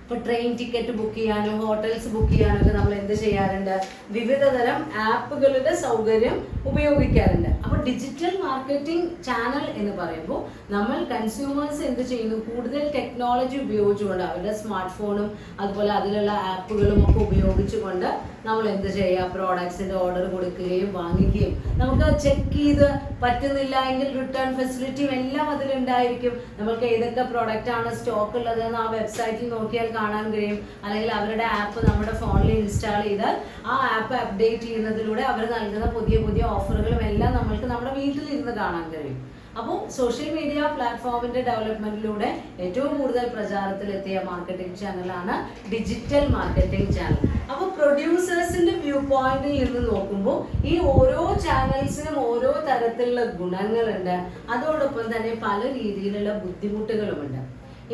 ഇപ്പോൾ ട്രെയിൻ ടിക്കറ്റ് ബുക്ക് ചെയ്യാനും ഹോട്ടൽസ് ബുക്ക് ചെയ്യാനൊക്കെ നമ്മൾ എന്ത് ചെയ്യാറുണ്ട്? വിവിധ തരം ആപ്പുകളുടെ സൗകര്യം ഉപയോഗിക്കാറുണ്ട്. അപ്പോൾ ഡിജിറ്റൽ മാർക്കറ്റിംഗ് ചാനൽ എന്ന് പറയുമ്പോൾ നമ്മൾ കൺസ്യൂമേഴ്സ് എന്ത് ചെയ്യുന്നു? കൂടുതൽ ടെക്നോളജി ഉപയോഗിച്ചുകൊണ്ട് അവരുടെ സ്മാർട്ട് ഫോണും അതുപോലെ അതിലുള്ള ആപ്പുകളും ഒക്കെ ഉപയോഗിച്ചുകൊണ്ട് നമ്മൾ എന്ത് ചെയ്യുക? പ്രോഡക്ട്സിന്റെ ഓർഡർ കൊടുക്കുകയും വാങ്ങിക്കുകയും നമുക്ക് ചെക്ക് ചെയ്ത് പറ്റുന്നില്ല എങ്കിൽ റിട്ടേൺ ഫെസിലിറ്റിയും എല്ലാം അതിലുണ്ടായിരിക്കും. നമുക്ക് ഏതൊക്കെ പ്രോഡക്റ്റ് ആണ് സ്റ്റോക്ക് ഉള്ളതെന്ന് ആ വെബ്സൈറ്റിൽ നോക്കിയാൽ കാണാൻ കഴിയും. അല്ലെങ്കിൽ അവരുടെ ആപ്പ് നമ്മുടെ ഫോണിൽ ഇൻസ്റ്റാൾ ചെയ്താൽ ആ ആപ്പ് അപ്ഡേറ്റ് ചെയ്യുന്നതിലൂടെ അവർ നൽകുന്ന പുതിയ പുതിയ ഓഫറുകളും എല്ലാം നമ്മൾക്ക് നമ്മുടെ വീട്ടിൽ ഇരുന്ന് കാണാൻ കഴിയും. അപ്പോൾ സോഷ്യൽ മീഡിയ പ്ലാറ്റ്ഫോമിന്റെ ഡെവലപ്മെന്റിലൂടെ ഏറ്റവും കൂടുതൽ പ്രചാരത്തിലെത്തിയ മാർക്കറ്റിംഗ് ചാനലാണ് ഡിജിറ്റൽ മാർക്കറ്റിംഗ് ചാനൽ. അപ്പോൾ പ്രൊഡ്യൂസേഴ്സിന്റെ വ്യൂ പോയിന്റിൽ നിന്ന് നോക്കുമ്പോൾ ഈ ഓരോ ചാനൽസിനും ഓരോ തരത്തിലുള്ള ഗുണങ്ങളുണ്ട്, അതോടൊപ്പം തന്നെ പല രീതിയിലുള്ള ബുദ്ധിമുട്ടുകളുമുണ്ട്.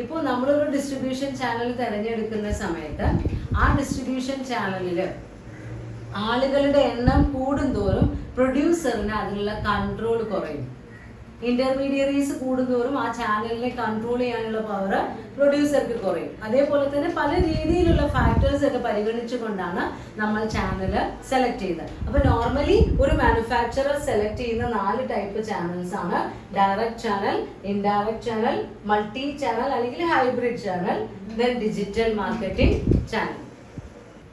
ഇപ്പോൾ നമ്മളൊരു ഡിസ്ട്രിബ്യൂഷൻ ചാനൽ തിരഞ്ഞെടുക്കുന്ന സമയത്ത് ആ ഡിസ്ട്രിബ്യൂഷൻ ചാനലിൽ ആളുകളുടെ എണ്ണം കൂടുന്തോറും പ്രൊഡ്യൂസറിന് അതിനുള്ള കൺട്രോൾ കുറയും. ഇന്റർമീഡിയറീസ് കൂടുന്തോറും ആ ചാനലിനെ കൺട്രോൾ ചെയ്യാനുള്ള പവർ പ്രൊഡ്യൂസർക്ക് കുറയും. അതേപോലെ തന്നെ പല രീതിയിലുള്ള ഫാക്ടേഴ്സ് ഒക്കെ പരിഗണിച്ചുകൊണ്ടാണ് നമ്മൾ ചാനൽ സെലക്ട് ചെയ്യുന്നത്. അപ്പൊ നോർമലി ഒരു മാനുഫാക്ചറർ സെലക്ട് ചെയ്യുന്ന 4 ടൈപ്പ് ചാനൽസ് ആണ്: direct channel, indirect channel, multi channel അല്ലെങ്കിൽ hybrid channel, then digital marketing channel.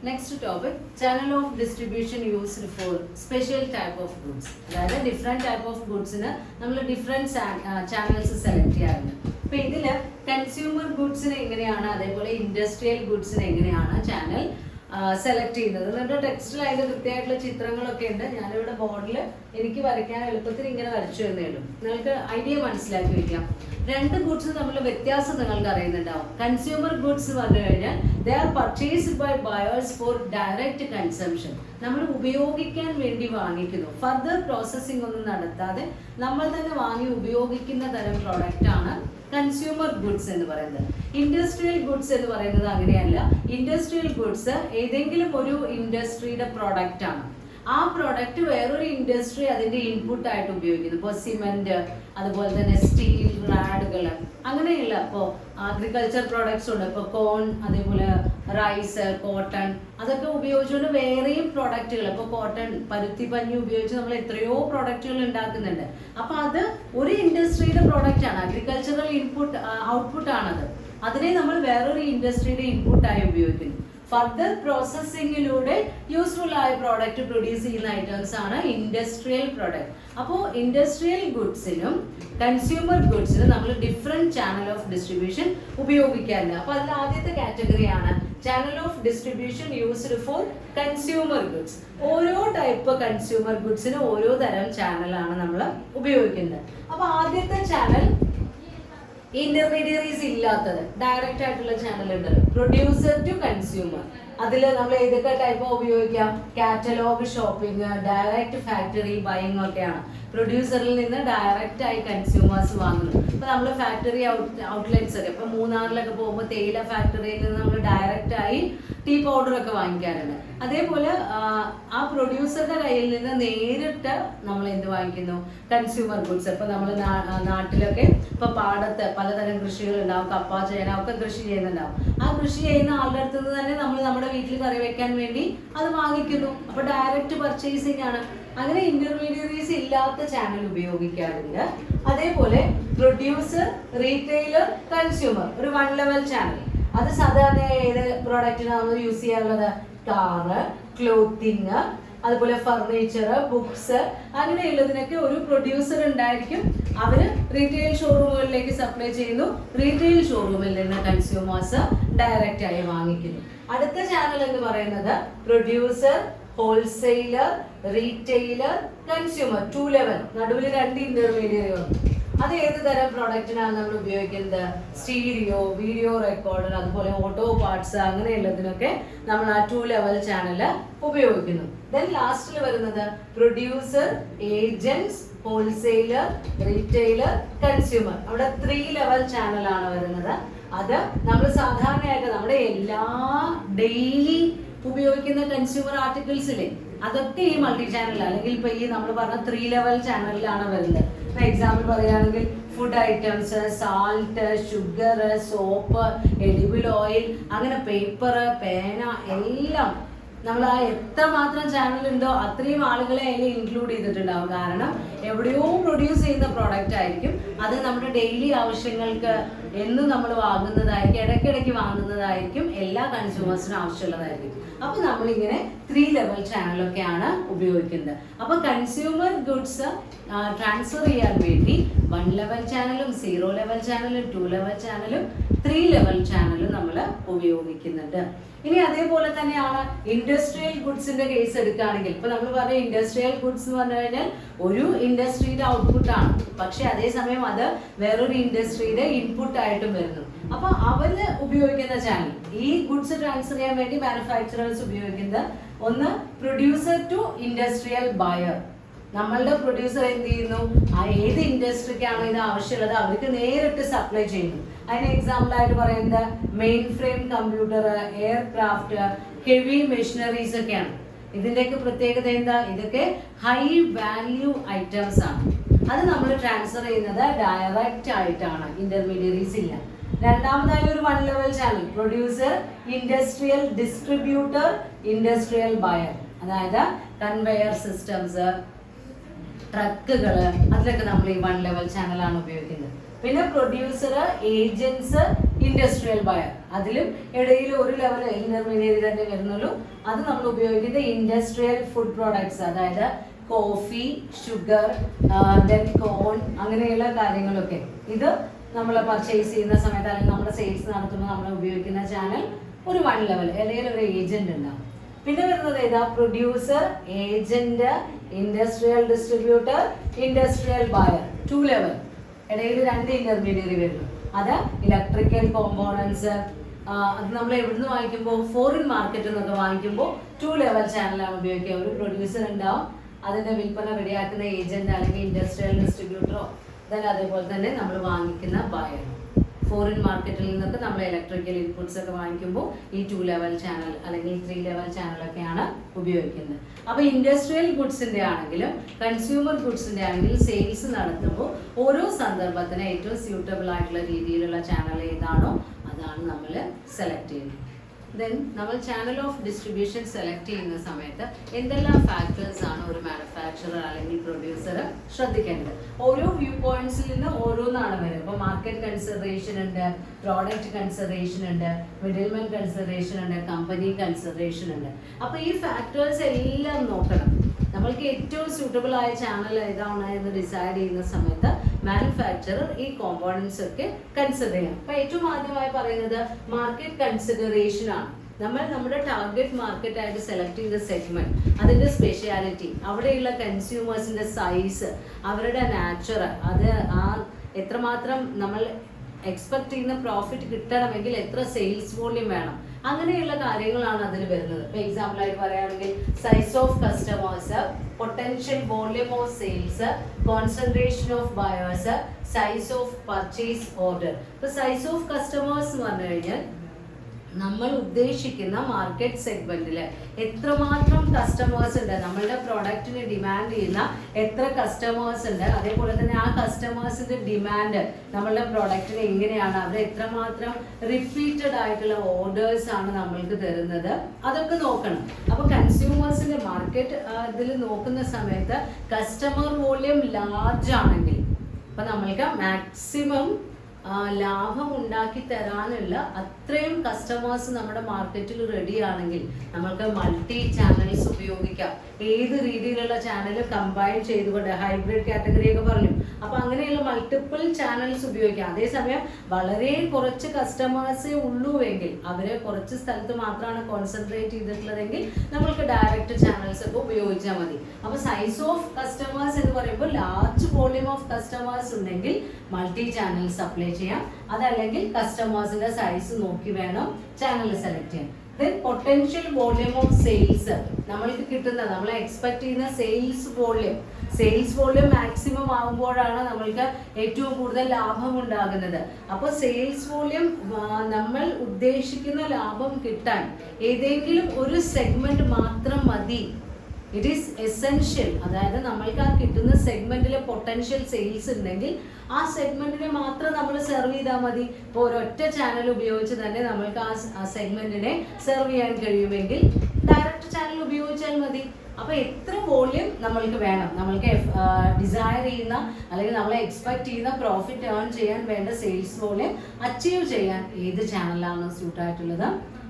Next topic, channel of distribution used for special type of goods. അതായത് different type of ഗുഡ്സിന് നമ്മൾ different channels select ചെയ്യാറുണ്ട്. അപ്പൊ ഇതില് consumer ഗുഡ്സിന് എങ്ങനെയാണ്, അതേപോലെ ഇൻഡസ്ട്രിയൽ ഗുഡ്സിന് എങ്ങനെയാണ് ചാനൽ സെലക്ട് ചെയ്യുന്നത്. എന്നിട്ട് ടെക്സ്റ്റിൽ അതിന്റെ കൃത്യമായിട്ടുള്ള ചിത്രങ്ങളൊക്കെ ഉണ്ട്. ഞാനിവിടെ ബോർഡിൽ എനിക്ക് വരയ്ക്കാൻ എളുപ്പത്തിൽ ഇങ്ങനെ വരച്ചു എന്നേ ഉള്ളൂ. നിങ്ങൾക്ക് ഐഡിയ മനസ്സിലാക്കി വയ്ക്കാം. 2 ഗുഡ്സ് തമ്മിലുള്ള വ്യത്യാസം നിങ്ങൾക്ക് അറിയുന്നുണ്ടാവും. കൺസ്യൂമർ ഗുഡ്സ് പറഞ്ഞു കഴിഞ്ഞാൽ they are purchased by buyers for direct consumption. നമ്മൾ ഉപയോഗിക്കാൻ വേണ്ടി വാങ്ങിക്കുന്നു, ഫർദർ പ്രോസസ്സിംഗ് ഒന്നും നടത്താതെ നമ്മൾ തന്നെ വാങ്ങി ഉപയോഗിക്കുന്ന തരം പ്രോഡക്റ്റ് ആണ് കൺസ്യൂമർ ഗുഡ്സ് എന്ന് പറയുന്നത്. ഇൻഡസ്ട്രിയൽ ഗുഡ്സ് എന്ന് പറയുന്നത് അങ്ങനെയല്ല. ഇൻഡസ്ട്രിയൽ ഗുഡ്സ് ഏതെങ്കിലും ഒരു ഇൻഡസ്ട്രിയുടെ പ്രോഡക്റ്റ് ആണ്. ആ പ്രോഡക്റ്റ് വേറൊരു ഇൻഡസ്ട്രി അതിന്റെ ഇൻപുട്ട് ആയിട്ട് ഉപയോഗിക്കുന്നു. ഇപ്പോൾ സിമെന്റ്, അതുപോലെ തന്നെ സ്റ്റീൽ റാഡുകൾ, അങ്ങനെയുള്ള ഇപ്പോൾ അഗ്രികൾച്ചർ പ്രോഡക്ട്സ് ഉണ്ട്. ഇപ്പോൾ കോൺ, അതേപോലെ റൈസ്, കോട്ടൺ, അതൊക്കെ ഉപയോഗിച്ചുകൊണ്ട് വേറെയും പ്രോഡക്റ്റുകൾ, ഇപ്പോൾ കോട്ടൺ, പരുത്തി പഞ്ഞി ഉപയോഗിച്ച് നമ്മൾ എത്രയോ പ്രോഡക്റ്റുകൾ ഉണ്ടാക്കുന്നുണ്ട്. അപ്പൊ അത് ഒരു ഇൻഡസ്ട്രിയുടെ പ്രോഡക്റ്റ് ആണ്, അഗ്രികൾച്ചറൽ ഇൻപുട്ട് ഔട്ട്പുട്ട് ആണത്. അതിനെ നമ്മൾ വേറൊരു ഇൻഡസ്ട്രിയുടെ ഇൻപുട്ടായി ഉപയോഗിക്കുന്നു. ഫർദർ പ്രോസസ്സിങ്ങിലൂടെ യൂസ്ഫുൾ ആയ പ്രോഡക്റ്റ് പ്രൊഡ്യൂസ് ചെയ്യുന്ന ഐറ്റംസ് ആണ് ഇൻഡസ്ട്രിയൽ പ്രോഡക്റ്റ്. അപ്പോൾ ഇൻഡസ്ട്രിയൽ ഗുഡ്സിനും കൺസ്യൂമർ ഗുഡ്സിനും നമ്മൾ ഡിഫറെൻറ്റ് ചാനൽ ഓഫ് ഡിസ്ട്രിബ്യൂഷൻ ഉപയോഗിക്കാറുണ്ട്. അപ്പോൾ അതിൽ ആദ്യത്തെ കാറ്റഗറിയാണ് channel of distribution used for consumer goods. ഓരോ ടൈപ്പ് കൺസ്യൂമർ ഗുഡ്സിന് ഓരോ തരം ചാനലാണ് നമ്മൾ ഉപയോഗിക്കുന്നത്. അപ്പോൾ ആദ്യത്തെ ചാനൽ ഇന്റർമീഡിയറീസ് ഇല്ലാത്തത്, ഡയറക്റ്റ് ആയിട്ടുള്ള ചാനൽ ഉണ്ടല്ലോ, പ്രൊഡ്യൂസർ ടു കൺസ്യൂമർ. അതിൽ നമ്മൾ ഏതൊക്കെ ടൈപ്പ് ഉപയോഗിക്കാം? Catalogue shopping, direct factory buying ഒക്കെയാണ്. പ്രൊഡ്യൂസറിൽ നിന്ന് ഡയറക്റ്റ് ആയി കൺസ്യൂമേഴ്സ് വാങ്ങുന്നു. ഇപ്പൊ നമ്മൾ ഫാക്ടറി ഔട്ട്ലെറ്റ്സ് ഒക്കെ, ഇപ്പൊ മൂന്നാറിലൊക്കെ പോകുമ്പോൾ തേയില ഫാക്ടറിയിൽ നിന്ന് നമ്മൾ ഡയറക്റ്റ് ആയി ടീ പൗഡർ ഒക്കെ വാങ്ങിക്കാറുണ്ട്. അതേപോലെ ആ പ്രൊഡ്യൂസറുടെ കയ്യിൽ നിന്ന് നേരിട്ട് നമ്മൾ എന്ത് വാങ്ങിക്കുന്നു? Consumer goods. ഇപ്പൊ നമ്മൾ നാട്ടിലൊക്കെ ഇപ്പൊ പാടത്ത് പലതരം കൃഷികൾ ഉണ്ടാവും, കപ്പ, ചേന ഒക്കെ കൃഷി ചെയ്യുന്നുണ്ടാവും. ആ കൃഷി ചെയ്യുന്ന ആളുടെ അടുത്ത് നിന്ന് തന്നെ നമ്മൾ നമ്മുടെ വീട്ടിൽ കറി വെക്കാൻ വേണ്ടി അത് വാങ്ങിക്കുന്നു. അപ്പൊ ഡയറക്റ്റ് പർച്ചേസിംഗ് ആണ്. അങ്ങനെ ഇന്റർമീഡിയറീസ് ഇല്ലാത്ത ചാനൽ ഉപയോഗിക്കാറുണ്ട്. അതേപോലെ പ്രൊഡ്യൂസർ, റീറ്റെയിലർ, കൺസ്യൂമർ, ഒരു 1 ലെവൽ ചാനൽ. അത് സാധാരണ ഏത് പ്രോഡക്റ്റിനാണ് യൂസ് ചെയ്യാറുള്ളത്? കാറ്, ക്ലോത്തിങ്, അതുപോലെ ഫർണിച്ചർ, ബുക്സ്, അങ്ങനെയുള്ളതിനൊക്കെ ഒരു പ്രൊഡ്യൂസർ ഉണ്ടായിരിക്കും. അവര് റീറ്റെയിൽ ഷോറൂമുകളിലേക്ക് സപ്ലൈ ചെയ്യുന്നു. റീറ്റെയിൽ ഷോറൂമിൽ നിന്ന് കൺസ്യൂമേഴ്സ് ഡയറക്റ്റ് ആയി വാങ്ങിക്കുന്നു. അടുത്ത ചാനൽ എന്ന് പറയുന്നത് producer, wholesaler, retailer, consumer, 2 level. നടുവിൽ 2 ഇന്റർമീഡിയറി ഉണ്ട്. അത് ഏത് തരം പ്രോഡക്റ്റിനാണ് നമ്മൾ ഉപയോഗിക്കുന്നത്? സ്റ്റീരിയോ, വീഡിയോ റെക്കോർഡർ, അതുപോലെ ഓട്ടോ പാർട്സ്, അങ്ങനെയുള്ളതിനൊക്കെ നമ്മൾ ആ 2 ലെവൽ ചാനൽ ഉപയോഗിക്കുന്നു. ദെൻ ലാസ്റ്റിൽ വരുന്നത് producer, agents, wholesaler, retailer, consumer. അവിടെ 3 ലെവൽ ചാനലാണ് വരുന്നത്. അത് നമ്മൾ സാധാരണയായിട്ട് നമ്മുടെ എല്ലാ ഡെയിലി ഉപയോഗിക്കുന്ന കൺസ്യൂമർ ആർട്ടിക്കിൾസിലെ അതൊക്കെ ഈ മൾട്ടി ചാനൽ അല്ലെങ്കിൽ ഇപ്പൊ ഈ നമ്മൾ പറഞ്ഞ 3 ലെവൽ ചാനലിലാണ് വരുന്നത്. ഫോർ എക്സാമ്പിൾ പറയുകയാണെങ്കിൽ food items, salt, sugar, soap, edible oil, അങ്ങനെ പേപ്പർ, പേന, എല്ലാം നമ്മൾ ആ എത്രമാത്രം ചാനൽ ഉണ്ടോ അത്രയും ആളുകളെ അതിൽ ഇൻക്ലൂഡ് ചെയ്തിട്ടുണ്ടാവും. കാരണം എവിടെയോ പ്രൊഡ്യൂസ് ചെയ്യുന്ന പ്രോഡക്റ്റ് ആയിരിക്കും. അത് നമ്മുടെ ഡെയിലി ആവശ്യങ്ങൾക്ക് എന്നും നമ്മൾ വാങ്ങുന്നതായിരിക്കും, ഇടയ്ക്കിടയ്ക്ക് വാങ്ങുന്നതായിരിക്കും, എല്ലാ കൺസ്യൂമേഴ്സിനും ആവശ്യമുള്ളതായിരിക്കും. അപ്പൊ നമ്മളിങ്ങനെ 3 ലെവൽ ചാനലൊക്കെയാണ് ഉപയോഗിക്കുന്നത്. അപ്പൊ കൺസ്യൂമർ ഗുഡ്സ് ട്രാൻസ്ഫർ ചെയ്യാൻ വേണ്ടി 1 ലെവൽ ചാനലും 0 ലെവൽ ചാനലും 2 ലെവൽ ചാനലും 3 ലെവൽ ചാനലും നമ്മൾ ഉപയോഗിക്കുന്നുണ്ട്. ഇനി അതേപോലെ തന്നെയാണ് ഇൻഡസ്ട്രിയൽ ഗുഡ്സിന്റെ കേസ് എടുക്കുകയാണെങ്കിൽ, ഇപ്പൊ നമ്മൾ പറഞ്ഞ ഇൻഡസ്ട്രിയൽ ഗുഡ്സ് എന്ന് പറഞ്ഞു കഴിഞ്ഞാൽ ഒരു ഇൻഡസ്ട്രിയുടെ ഔട്ട്പുട്ട് ആണ്, പക്ഷെ അതേസമയം അത് വേറൊരു ഇൻഡസ്ട്രിയുടെ ഇൻപുട്ട് ആയിട്ടും വരുന്നു. അപ്പൊ അവര് ഉപയോഗിക്കുന്ന ചാനൽ, ഈ ഗുഡ്സ് ട്രാൻസ്ഫർ ചെയ്യാൻ വേണ്ടി മാനുഫാക്ചറേഴ്സ് ഉപയോഗിക്കുന്നത് ഒന്ന് പ്രൊഡ്യൂസർ ടു ഇൻഡസ്ട്രിയൽ ബയർ. നമ്മളുടെ പ്രൊഡ്യൂസർ എന്ത് ചെയ്യുന്നു? ആ ഏത് ഇൻഡസ്ട്രിക്കാണോ ഇത് ആവശ്യമുള്ളത് അവർക്ക് നേരിട്ട് സപ്ലൈ ചെയ്യുന്നു. അതിന് എക്സാമ്പിൾ ആയിട്ട് പറയുന്നത് main frame computer, aircraft, heavy machineries ഒക്കെയാണ്. ഇതിന്റെയൊക്കെ പ്രത്യേകത എന്താ? ഇതൊക്കെ ഹൈ വാല്യൂ ഐറ്റംസ് ആണ്. അത് നമ്മൾ ട്രാൻസ്ഫർ ചെയ്യുന്നത് ഡയറക്റ്റ് ആയിട്ടാണ്, ഇന്റർമീഡിയറീസ് ഇല്ല. രണ്ടാമതായി ഒരു one level channel, producer, industrial distributor, industrial buyer. അതായത് കൺവെയർ സിസ്റ്റംസ്, ട്രക്കുകൾ, അതിലൊക്കെ നമ്മൾ ഈ വൺ ലെവൽ ചാനലാണ് ഉപയോഗിക്കുന്നത്. പിന്നെ പ്രൊഡ്യൂസർ, ഏജൻസ്, ഇൻഡസ്ട്രിയൽ ബയർ. അതിലും ഇടയിൽ ഒരു ലെവൽ ഇന്റർമീഡിയറ്റ് തന്നെ വരുന്നുള്ളൂ. അത് നമ്മൾ ഉപയോഗിക്കുന്നത് ഇൻഡസ്ട്രിയൽ ഫുഡ് പ്രോഡക്ട്സ്, അതായത് കോഫി, ഷുഗർ, ദെൻ കോൺ, അങ്ങനെയുള്ള കാര്യങ്ങളൊക്കെ. ഇത് നമ്മൾ പർച്ചേസ് ചെയ്യുന്ന സമയത്ത് അല്ലെങ്കിൽ നമ്മുടെ സെയിൽസ് നടത്തുമ്പോൾ നമ്മൾ ഉപയോഗിക്കുന്ന ചാനൽ ഒരു വൺ ലെവൽ, ഇടയിൽ ഒരു ഏജന്റ് ഉണ്ടാവും. പിന്നെ വരുന്നത് ഏതാ? Producer, agent, industrial distributor, industrial buyer. 2 level, ഇടയിൽ 2 ഇന്റർമീഡിയറി വരുന്നു. അത് ഇലക്ട്രിക്കൽ കോമ്പോണൻസ്. അത് നമ്മൾ എവിടുന്ന് വാങ്ങിക്കുമ്പോൾ, ഫോറിൻ മാർക്കറ്റിൽ നിന്നൊക്കെ വാങ്ങിക്കുമ്പോൾ 2 ലെവൽ ചാനലാണ് ഉപയോഗിക്കുക. ഒരു പ്രൊഡ്യൂസർ ഉണ്ടാവും, അതിന്റെ വിൽപ്പന റെഡിയാക്കുന്ന ഏജന്റ് അല്ലെങ്കിൽ ഇൻഡസ്ട്രിയൽ ഡിസ്ട്രിബ്യൂട്ടറോ, അതേപോലെ തന്നെ നമ്മൾ വാങ്ങിക്കുന്ന ബയർ. ഫോറിൻ മാർക്കറ്റിൽ നിന്നൊക്കെ നമ്മൾ ഇലക്ട്രിക്കൽ ഇൻപുട്സ് ഒക്കെ വാങ്ങിക്കുമ്പോൾ ഈ 2 ലെവൽ ചാനൽ അല്ലെങ്കിൽ 3 ലെവൽ ചാനലൊക്കെയാണ് ഉപയോഗിക്കുന്നത്. അപ്പോൾ ഇൻഡസ്ട്രിയൽ ഗുഡ്സിന്റെ ആണെങ്കിലും കൺസ്യൂമർ ഗുഡ്സിന്റെ ആണെങ്കിലും സെയിൽസ് നടത്തുമ്പോൾ ഓരോ സന്ദർഭത്തിന് ഏറ്റവും സ്യൂട്ടബിൾ ആയിട്ടുള്ള രീതിയിലുള്ള ചാനൽ ഏതാണോ അതാണ് നമ്മൾ സെലക്ട് ചെയ്യുന്നത്. ദെൻ നമ്മൾ ചാനൽ ഓഫ് ഡിസ്ട്രിബ്യൂഷൻ സെലക്ട് ചെയ്യുന്ന സമയത്ത് എന്തെല്ലാം ഫാക്ടേഴ്സ് ആണ് ഒരു മാനുഫാക്ചറർ അല്ലെങ്കിൽ പ്രൊഡ്യൂസർ ശ്രദ്ധിക്കേണ്ടത്? ഓരോ വ്യൂ പോയിന്റ്സിൽ നിന്ന് ഓരോന്നാണ് വരുന്നത്. ഇപ്പോൾ മാർക്കറ്റ് കൺസിഡറേഷൻ ഉണ്ട്, പ്രോഡക്റ്റ് കൺസിഡറേഷൻ ഉണ്ട്, മിഡിൽമെൻ കൺസിഡറേഷൻ ഉണ്ട്, കമ്പനി കൺസിഡറേഷൻ ഉണ്ട്. അപ്പോൾ ഈ ഫാക്ടേഴ്സ് എല്ലാം നോക്കണം. നമ്മൾക്ക് ഏറ്റവും സ്യൂട്ടബിൾ ആയ ചാനൽ ഏതാണ് എന്ന് ഡിസൈഡ് ചെയ്യുന്ന സമയത്ത് മാനുഫാക്ചറർ ഈ കോമ്പോണൻസ് ഒക്കെ കൺസിഡർ ചെയ്യണം. അപ്പൊ ഏറ്റവും ആദ്യമായി പറയുന്നത് മാർക്കറ്റ് കൺസിഡറേഷൻ ആണ്. നമ്മൾ നമ്മുടെ ടാർഗറ്റ് മാർക്കറ്റ് ആയിട്ട് സെലക്ട് ചെയ്ത സെഗ്മെന്റ്, അതിന്റെ സ്പെഷ്യാലിറ്റി, അവിടെയുള്ള കൺസ്യൂമേഴ്സിന്റെ സൈസ്, അവരുടെ നാച്ചർ, അത് എത്രമാത്രം നമ്മൾ എക്സ്പെക്ട് ചെയ്യുന്ന പ്രോഫിറ്റ് കിട്ടണമെങ്കിൽ എത്ര സെയിൽസ് വോള്യൂം വേണം, അങ്ങനെയുള്ള കാര്യങ്ങളാണ് അതിൽ വരുന്നത്. ഇപ്പൊ എക്സാമ്പിൾ ആയിട്ട് പറയുകയാണെങ്കിൽ size of customers, potential volume of sales, concentration of buyers, size of purchase order. ഇപ്പൊ സൈസ് ഓഫ് കസ്റ്റമേഴ്സ് എന്ന് പറഞ്ഞു കഴിഞ്ഞാൽ നമ്മൾ ഉദ്ദേശിക്കുന്ന മാർക്കറ്റ് സെഗ്മെന്റിൽ എത്രമാത്രം കസ്റ്റമേഴ്സ് ഉണ്ട്, നമ്മളുടെ പ്രോഡക്റ്റിന് ഡിമാൻഡ് ചെയ്യുന്ന എത്ര കസ്റ്റമേഴ്സ് ഉണ്ട്, അതേപോലെ തന്നെ ആ കസ്റ്റമേഴ്സിന്റെ ഡിമാൻഡ് നമ്മളുടെ പ്രോഡക്റ്റിന് എങ്ങനെയാണ്, അവർ എത്രമാത്രം റിപ്പീറ്റഡ് ആയിട്ടുള്ള ഓർഡേഴ്സ് ആണ് നമ്മൾക്ക് തരുന്നത്, അതൊക്കെ നോക്കണം. അപ്പൊ കൺസ്യൂമേഴ്സിന്റെ മാർക്കറ്റ് ഇതിൽ നോക്കുന്ന സമയത്ത് കസ്റ്റമർ വോള്യൂം ലാർജ് ആണെങ്കിൽ, അപ്പൊ നമ്മൾക്ക് മാക്സിമം ലാഭം ഉണ്ടാക്കി തരാനുള്ള അത്രയും കസ്റ്റമേഴ്സ് നമ്മുടെ മാർക്കറ്റിൽ റെഡി ആണെങ്കിൽ നമ്മൾക്ക് മൾട്ടി ചാനൽസ് ഉപയോഗിക്കാം. ഏത് രീതിയിലുള്ള ചാനൽ കമ്പൈൻ ചെയ്തുകൊണ്ട്, ഹൈബ്രിഡ് കാറ്റഗറി ഒക്കെ പറഞ്ഞു. അപ്പൊ അങ്ങനെയുള്ള മൾട്ടിപ്പിൾ ചാനൽസ് ഉപയോഗിക്കാം. അതേസമയം വളരെ കുറച്ച് കസ്റ്റമേഴ്സേ ഉള്ളൂവെങ്കിൽ, അവരെ കുറച്ച് സ്ഥലത്ത് മാത്രമാണ് കോൺസെൻട്രേറ്റ് ചെയ്തിട്ടുള്ളതെങ്കിൽ നമ്മൾക്ക് ഡയറക്റ്റ് ചാനൽസ് ഒക്കെ ഉപയോഗിച്ചാൽ മതി. അപ്പൊ സൈസ് ഓഫ് കസ്റ്റമേഴ്സ് എന്ന് പറയുമ്പോൾ ലാർജ് വോള്യൂം ഓഫ് കസ്റ്റമേഴ്സ് ഉണ്ടെങ്കിൽ മൾട്ടി ചാനൽ സപ്ലൈ ചെയ്യാം. അതല്ലെങ്കിൽ കസ്റ്റമേഴ്സിന്റെ സൈസ് നോക്കി വേണം ചാനൽ സെലക്ട് ചെയ്യാൻ. Then potential volume of sales, നമ്മൾക്ക് കിട്ടുന്ന, നമ്മൾ എക്സ്പെക്ട് ചെയ്യുന്ന സെയിൽസ് വോള്യൂം മാക്സിമം ആകുമ്പോഴാണ് നമ്മൾക്ക് ഏറ്റവും കൂടുതൽ ലാഭം ഉണ്ടാകുന്നത്. അപ്പോൾ സെയിൽസ് വോള്യൂം, നമ്മൾ ഉദ്ദേശിക്കുന്ന ലാഭം കിട്ടാൻ ഏതെങ്കിലും ഒരു സെഗ്മെന്റ് മാത്രം മതി. It is essential. അതായത് നമ്മൾക്ക് ആ കിട്ടുന്ന സെഗ്മെന്റിൽ പൊട്ടൻഷ്യൽ സെയിൽസ് ഉണ്ടെങ്കിൽ ആ സെഗ്മെന്റിനെ മാത്രം നമ്മൾ സെർവ് ചെയ്താൽ മതി. ഇപ്പോൾ ഒരൊറ്റ ചാനൽ ഉപയോഗിച്ച് തന്നെ നമ്മൾക്ക് ആ സെഗ്മെന്റിനെ സെർവ് ചെയ്യാൻ കഴിയുമെങ്കിൽ ഡയറക്റ്റ് ചാനൽ ഉപയോഗിച്ചാൽ മതി. അപ്പൊ എത്ര വോള്യൂം നമ്മൾക്ക് വേണം, നമ്മൾക്ക് ഡിസയർ ചെയ്യുന്ന അല്ലെങ്കിൽ നമ്മൾ എക്സ്പെക്ട് ചെയ്യുന്ന പ്രോഫിറ്റ് ഏൺ ചെയ്യാൻ വേണ്ട സെയിൽസ് വോള്യൂം അച്ചീവ് ചെയ്യാൻ ഏത് ചാനലാണ് സ്യൂട്ട് ആയിട്ടുള്ളത്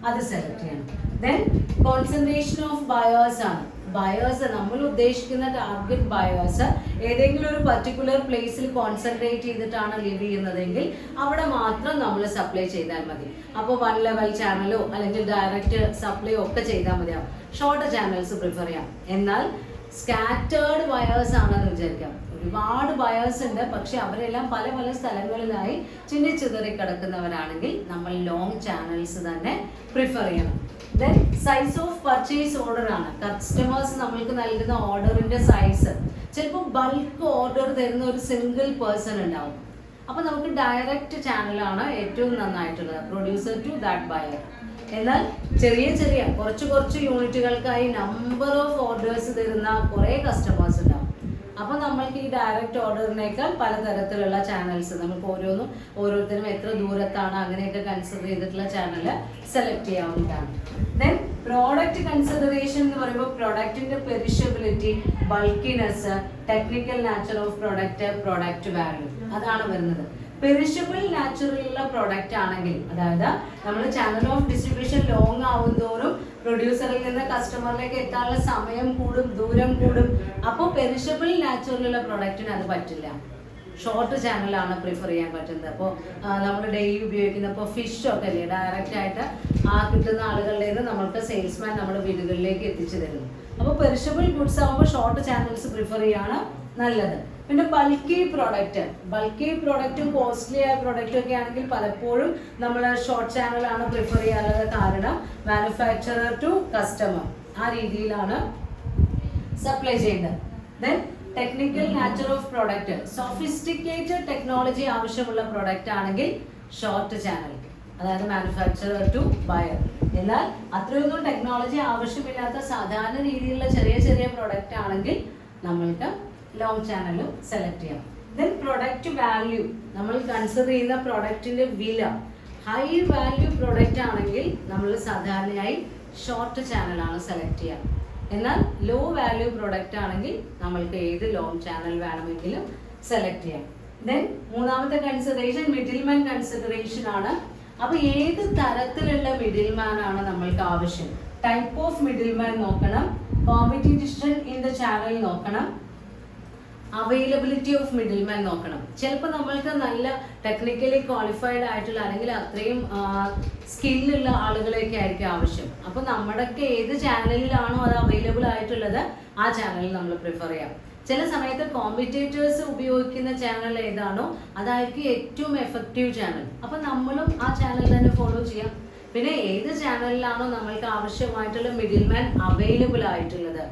അത് സെലക്ട് ചെയ്യണം. ദെൻ കോൺസെൻട്രേഷൻ ഓഫ് ബയേഴ്സ് ആണ്. ബയേഴ്സ്, നമ്മൾ ഉദ്ദേശിക്കുന്ന ടാർഗറ്റ് ബയേഴ്സ് ഏതെങ്കിലും ഒരു പർട്ടിക്കുലർ പ്ലേസിൽ കോൺസെൻട്രേറ്റ് ചെയ്തിട്ടാണ് ലിവ് ചെയ്യുന്നതെങ്കിൽ അവിടെ മാത്രം നമ്മൾ സപ്ലൈ ചെയ്താൽ മതി. അപ്പോൾ വൺ ലെവൽ ചാനലോ അല്ലെങ്കിൽ ഡയറക്റ്റ് സപ്ലൈയോ ഒക്കെ ചെയ്താൽ മതിയാവും. ഷോർട്ട് ചാനൽസ് പ്രിഫർ ചെയ്യാം. എന്നാൽ സ്കാറ്റേർഡ് ബയേഴ്സ് ആണെന്ന് വിചാരിക്കാം, ഒരുപാട് ബയേഴ്സ് ഉണ്ട്, പക്ഷെ അവരെല്ലാം പല പല സ്ഥലങ്ങളിലായി ചിന്നിച്ചിതറി കിടക്കുന്നവരാണെങ്കിൽ നമ്മൾ ലോങ് ചാനൽസ് തന്നെ പ്രിഫർ ചെയ്യണം. Then size of purchase order ആണ്. കസ്റ്റമേഴ്സ് നമ്മൾക്ക് നൽകുന്ന ഓർഡറിന്റെ സൈസ്, ചിലപ്പോൾ ബൾക്ക് ഓർഡർ തരുന്ന ഒരു സിംഗിൾ പേഴ്സൺ ഉണ്ടാവും. അപ്പൊ നമുക്ക് ഡയറക്റ്റ് ചാനലാണ് ഏറ്റവും നന്നായിട്ടുള്ളത്, പ്രൊഡ്യൂസർ ടു ദാറ്റ് ബയർ. എന്നാൽ ചെറിയ കുറച്ച് യൂണിറ്റുകൾക്കായി നമ്പർ ഓഫ് ഓർഡേഴ്സ് തരുന്ന കുറേ കസ്റ്റമേഴ്സ് ഉണ്ടാവും. അപ്പോൾ നമ്മൾക്ക് ഈ ഡയറക്റ്റ് ഓർഡറിനേക്കാൾ പലതരത്തിലുള്ള ചാനൽസ് നമുക്ക് ഓരോരുത്തരും എത്ര ദൂരത്താണ് അങ്ങനെയൊക്കെ കൺസിഡർ ചെയ്തിട്ടുള്ള ചാനൽ സെലക്ട് ചെയ്യാവുന്നതാണ്. ദെൻ പ്രോഡക്റ്റ് കൺസിഡറേഷൻ എന്ന് പറയുമ്പോൾ പ്രൊഡക്റ്റിന്റെ perishability, bulkiness, technical nature of product value അതാണ് വരുന്നത്. പെരിഷബിൾ നാച്ചുറലുള്ള പ്രൊഡക്റ്റ് ആണെങ്കിൽ, അതായത് നമ്മൾ ചാനൽ ഓഫ് ഡിസ്ട്രിബ്യൂഷൻ ലോങ് ആവുന്തോറും പ്രൊഡ്യൂസറിൽ നിന്ന് കസ്റ്റമറിലേക്ക് എത്താനുള്ള സമയം കൂടും, ദൂരം കൂടും. അപ്പോൾ പെരിഷബിൾ നാച്ചുറലുള്ള പ്രൊഡക്റ്റിന് അത് പറ്റില്ല. ഷോർട്ട് ചാനലാണ് പ്രിഫർ ചെയ്യാൻ പറ്റുന്നത്. അപ്പോൾ നമ്മൾ ഡെയിലി ഉപയോഗിക്കുന്ന ഇപ്പോൾ ഫിഷൊക്കെ അല്ലേ ഡയറക്റ്റ് ആയിട്ട് കിട്ടുന്ന ആളുകളുടെ നമ്മൾക്ക് സെയിൽസ്മാൻ നമ്മുടെ വീടുകളിലേക്ക് എത്തിച്ചു തരുന്നു. അപ്പോൾ പെരിഷബിൾ ഗുഡ്സ് ആകുമ്പോൾ ഷോർട്ട് ചാനൽസ് പ്രിഫർ ചെയ്യാണ് നല്ലത്. പിന്നെ ബൾക്കി പ്രോഡക്റ്റും കോസ്റ്റ്ലി ആയ പ്രൊഡക്റ്റും ഒക്കെ ആണെങ്കിൽ പലപ്പോഴും നമ്മൾ ഷോർട്ട് ചാനലാണ് പ്രിഫർ ചെയ്യാറുള്ളത്. കാരണം മാനുഫാക്ചറർ ടു കസ്റ്റമർ ആ രീതിയിലാണ് സപ്ലൈ ചെയ്യുന്നത്. Then technical nature of product, sophisticated technology ആവശ്യമുള്ള പ്രൊഡക്റ്റ് ആണെങ്കിൽ ഷോർട്ട് ചാനൽ, അതായത് മാനുഫാക്ചറർ ടു ബയർ. എന്നാൽ അത്രയൊന്നും ടെക്നോളജി ആവശ്യമില്ലാത്ത സാധാരണ രീതിയിലുള്ള ചെറിയ പ്രൊഡക്റ്റ് ആണെങ്കിൽ നമ്മൾക്ക് ലോങ് ചാനലും സെലക്ട് ചെയ്യാം. ദെൻ പ്രൊഡക്റ്റ് വാല്യൂ, നമ്മൾ കൺസിഡർ ചെയ്യുന്ന പ്രൊഡക്റ്റിന്റെ വില. ഹൈ വാല്യൂ പ്രൊഡക്റ്റ് ആണെങ്കിൽ നമ്മൾ സാധാരണയായി ഷോർട്ട് ചാനലാണ് സെലക്ട് ചെയ്യാം. എന്നാൽ ലോ വാല്യൂ പ്രൊഡക്റ്റ് ആണെങ്കിൽ നമ്മൾക്ക് ഏത് ലോങ് ചാനൽ വേണമെങ്കിലും സെലക്ട് ചെയ്യാം. ദെൻ മൂന്നാമത്തെ കൺസിഡറേഷൻ മിഡിൽമാൻ കൺസിഡറേഷൻ ആണ്. അപ്പോൾ ഏത് തരത്തിലുള്ള മിഡിൽമാൻ ആണ് നമ്മൾക്ക് ആവശ്യം? ടൈപ്പ് ഓഫ് മിഡിൽമാൻ നോക്കണം, കോമ്പറ്റീഷൻ ഇൻ ദ ചാനൽ നോക്കണം, അവൈലബിലിറ്റി ഓഫ് മിഡിൽമാൻ നോക്കണം. ചിലപ്പോൾ നമ്മൾക്ക് നല്ല ടെക്നിക്കലി ക്വാളിഫൈഡ് ആയിട്ടുള്ള അല്ലെങ്കിൽ അത്രയും സ്കില്ലുള്ള ആളുകളെയൊക്കെ ആയിരിക്കും ആവശ്യം. അപ്പോൾ നമ്മുടെയൊക്കെ ഏത് ചാനലിലാണോ അത് അവൈലബിൾ ആയിട്ടുള്ളത് ആ ചാനലിൽ നമ്മൾ പ്രിഫർ ചെയ്യാം. ചില സമയത്ത് കോമ്പറ്റേറ്റേഴ്സ് ഉപയോഗിക്കുന്ന ചാനൽ ഏതാണോ അതായിരിക്കും ഏറ്റവും എഫക്റ്റീവ് ചാനൽ. അപ്പോൾ നമ്മളും ആ ചാനൽ തന്നെ ഫോളോ ചെയ്യാം. പിന്നെ ഏത് ചാനലിലാണോ നമ്മൾക്ക് ആവശ്യമായിട്ടുള്ള മിഡിൽമാൻ അവൈലബിൾ ആയിട്ടുള്ളത്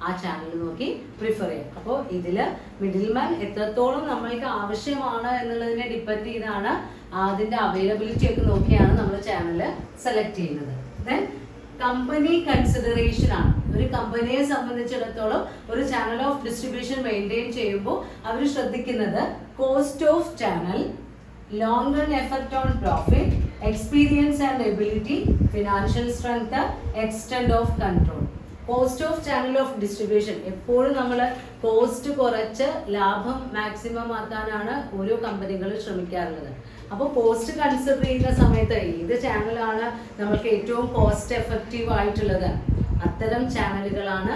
ആ ചാനൽ നോക്കി പ്രിഫർ ചെയ്യാം. അപ്പോൾ ഇതിൽ മിഡിൽമാൻ എത്രത്തോളം നമ്മൾക്ക് ആവശ്യമാണ് എന്നുള്ളതിനെ ഡിപ്പെൻഡ് ചെയ്താണ് അതിൻ്റെ അവൈലബിലിറ്റി ഒക്കെ നോക്കിയാണ് നമ്മൾ ചാനൽ സെലക്ട് ചെയ്യുന്നത്. ദെൻ കമ്പനി കൺസിഡറേഷൻ ആണ്. ഒരു കമ്പനിയെ സംബന്ധിച്ചിടത്തോളം ഒരു ചാനൽ ഓഫ് ഡിസ്ട്രിബ്യൂഷൻ മെയിൻറ്റെയിൻ ചെയ്യുമ്പോൾ അവർ ശ്രദ്ധിക്കുന്നത് cost of channel, long run effect on profit, experience and ability, financial strength, extend of control. Cost of channel of distribution എപ്പോഴും നമ്മൾ കോസ്റ്റ് കുറച്ച് ലാഭം മാക്സിമം ആക്കാനാണ് ഓരോ കമ്പനികളും ശ്രമിക്കാറുള്ളത്. അപ്പോൾ കോസ്റ്റ് കൺസിഡർ ചെയ്യുന്ന സമയത്ത് ഏത് ചാനലാണ് നമ്മൾക്ക് ഏറ്റവും കോസ്റ്റ് എഫക്റ്റീവ് ആയിട്ടുള്ളത് അത്തരം ചാനലുകളാണ്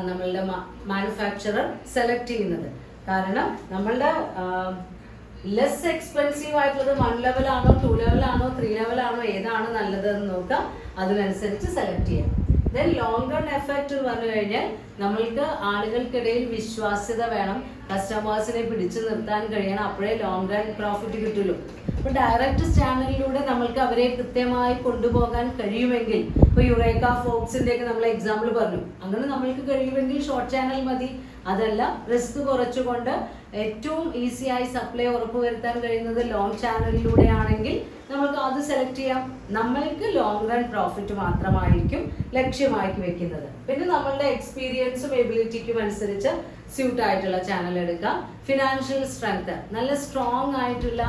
നമ്മളുടെ മാനുഫാക്ചറർ സെലക്ട് ചെയ്യുന്നത്. കാരണം നമ്മളുടെ ലെസ് എക്സ്പെൻസീവ് ആയിട്ടുള്ളത് 1 ലെവലാണോ 2 ലെവലാണോ 3 ലെവലാണോ ഏതാണ് നല്ലതെന്ന് നോക്കാം, അതിനനുസരിച്ച് സെലക്ട് ചെയ്യാം. ദെൻ ലോങ് റൺ എഫക്റ്റ് എന്ന് പറഞ്ഞു കഴിഞ്ഞാൽ നമ്മൾക്ക് ആളുകൾക്കിടയിൽ വിശ്വാസ്യത വേണം, കസ്റ്റമേഴ്സിനെ പിടിച്ചു നിർത്താൻ കഴിയണം, അപ്പോഴേ ലോങ് റൺ പ്രോഫിറ്റ് കിട്ടുള്ളൂ. അപ്പോൾ ഡയറക്റ്റ് ചാനലിലൂടെ നമ്മൾക്ക് അവരെ കൃത്യമായി കൊണ്ടുപോകാൻ കഴിയുമെങ്കിൽ, ഇപ്പോൾ യുറേക്ക ഫോക്സിൻ്റെ ഒക്കെ നമ്മൾ എക്സാമ്പിൾ പറഞ്ഞു, അങ്ങനെ നമ്മൾക്ക് കഴിയുമെങ്കിൽ ഷോർട്ട് ചാനൽ മതി. അതല്ല റിസ്ക് കുറച്ചുകൊണ്ട് ഏറ്റവും ഈസിയായി സപ്ലൈ ഉറപ്പുവരുത്താൻ കഴിയുന്നത് ലോങ് ചാനലിലൂടെ ആണെങ്കിൽ നമുക്ക് അത് സെലക്ട് ചെയ്യാം. നമ്മൾക്ക് ലോങ് റൺ പ്രോഫിറ്റ് മാത്രമായിരിക്കും ലക്ഷ്യമാക്കി വെക്കുന്നത്. പിന്നെ നമ്മളുടെ എക്സ്പീരിയൻസും എബിലിറ്റിക്കും അനുസരിച്ച് സ്യൂട്ട് ആയിട്ടുള്ള ചാനൽ എടുക്കാം. ഫിനാൻഷ്യൽ സ്ട്രെങ്ത്, നല്ല സ്ട്രോങ് ആയിട്ടുള്ള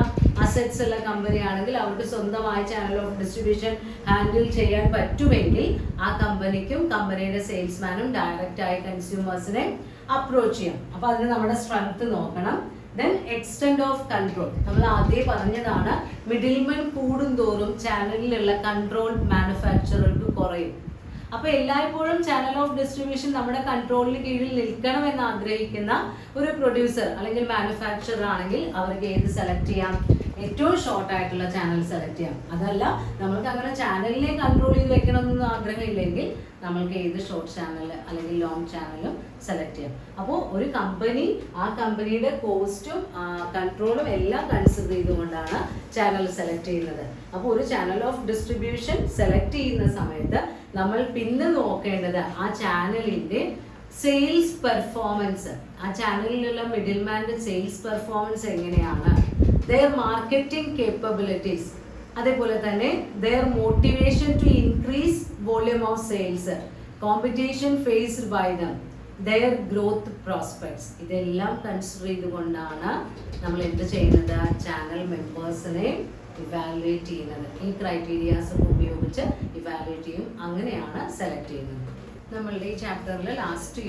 അസറ്റ്സ് ഉള്ള കമ്പനി ആണെങ്കിൽ അവർക്ക് സ്വന്തമായ ചാനൽ ഓഫ് ഡിസ്ട്രിബ്യൂഷൻ ഹാൻഡിൽ ചെയ്യാൻ പറ്റുമെങ്കിൽ ആ കമ്പനിക്കും കമ്പനിയുടെ സെയിൽസ്മാനും ഡയറക്റ്റായി കൺസ്യൂമേഴ്സിനെ അപ്രോച്ച് ചെയ്യാം. അപ്പോൾ അതിന് നമ്മുടെ സ്ട്രെങ്ത് നോക്കണം. ദെൻ എക്സ്റ്റെൻഡ് ഓഫ് കൺട്രോൾ, നമ്മൾ ആദ്യം പറഞ്ഞതാണ്, മിഡിൽമെൻ കൂടുന്തോറും ചാനലിലുള്ള കൺട്രോൾ മാനുഫാക്ചറർക്ക് കുറയും. അപ്പോൾ എല്ലായ്പ്പോഴും ചാനൽ ഓഫ് ഡിസ്ട്രിബ്യൂഷൻ നമ്മുടെ കൺട്രോളിന് കീഴിൽ നിൽക്കണമെന്ന് ആഗ്രഹിക്കുന്ന ഒരു പ്രൊഡ്യൂസർ അല്ലെങ്കിൽ മാനുഫാക്ചറർ ആണെങ്കിൽ അവർക്ക് ഏത് സെലക്ട് ചെയ്യാം? ഏറ്റവും ഷോർട്ട് ആയിട്ടുള്ള ചാനൽ സെലക്ട് ചെയ്യാം. അതല്ല നമ്മൾക്ക് അങ്ങനെ ചാനലിനെ കൺട്രോൾ ചെയ്ത് വെക്കണമെന്നൊന്നും ആഗ്രഹമില്ലെങ്കിൽ നമ്മൾക്ക് ഏത് ഷോർട്ട് ചാനൽ അല്ലെങ്കിൽ ലോങ് ചാനലും സെലക്ട് ചെയ്യാം. അപ്പോൾ ഒരു കമ്പനി ആ കമ്പനിയുടെ കോസ്റ്റും കൺട്രോളും എല്ലാം കൺസിഡർ ചെയ്തുകൊണ്ടാണ് ചാനൽ സെലക്ട് ചെയ്യുന്നത്. അപ്പോൾ ഒരു ചാനൽ ഓഫ് ഡിസ്ട്രിബ്യൂഷൻ സെലക്ട് ചെയ്യുന്ന സമയത്ത് നമ്മൾ പിന്നെ നോക്കേണ്ടത് ആ ചാനലിൻ്റെ സെയിൽസ് പെർഫോമൻസ്, ആ ചാനലിലുള്ള മിഡിൽമാൻ്റെ സെയിൽസ് പെർഫോമൻസ് എങ്ങനെയാണ്, their marketing capabilities, അതേപോലെ തന്നെ their motivation to increase volume of sales, competition faced by them, their growth prospects. ഇതെല്ലാം കൺസിഡർ ചെയ്തുകൊണ്ടാണ് നമ്മൾ എന്ത് ചെയ്യുന്നത്, ചാനൽ മെമ്പേഴ്സിനെ ഇവാലുവേറ്റ് ചെയ്യുന്നത്. ഈ ക്രൈറ്റീരിയാസ് ഉപയോഗിച്ച് ഇവാലുവേറ്റ് ചെയ്യും. അങ്ങനെയാണ് സെലക്ട് ചെയ്യുന്നത്. നമ്മളുടെ ഈ ചാപ്റ്ററിൽ ലാസ്റ്റ്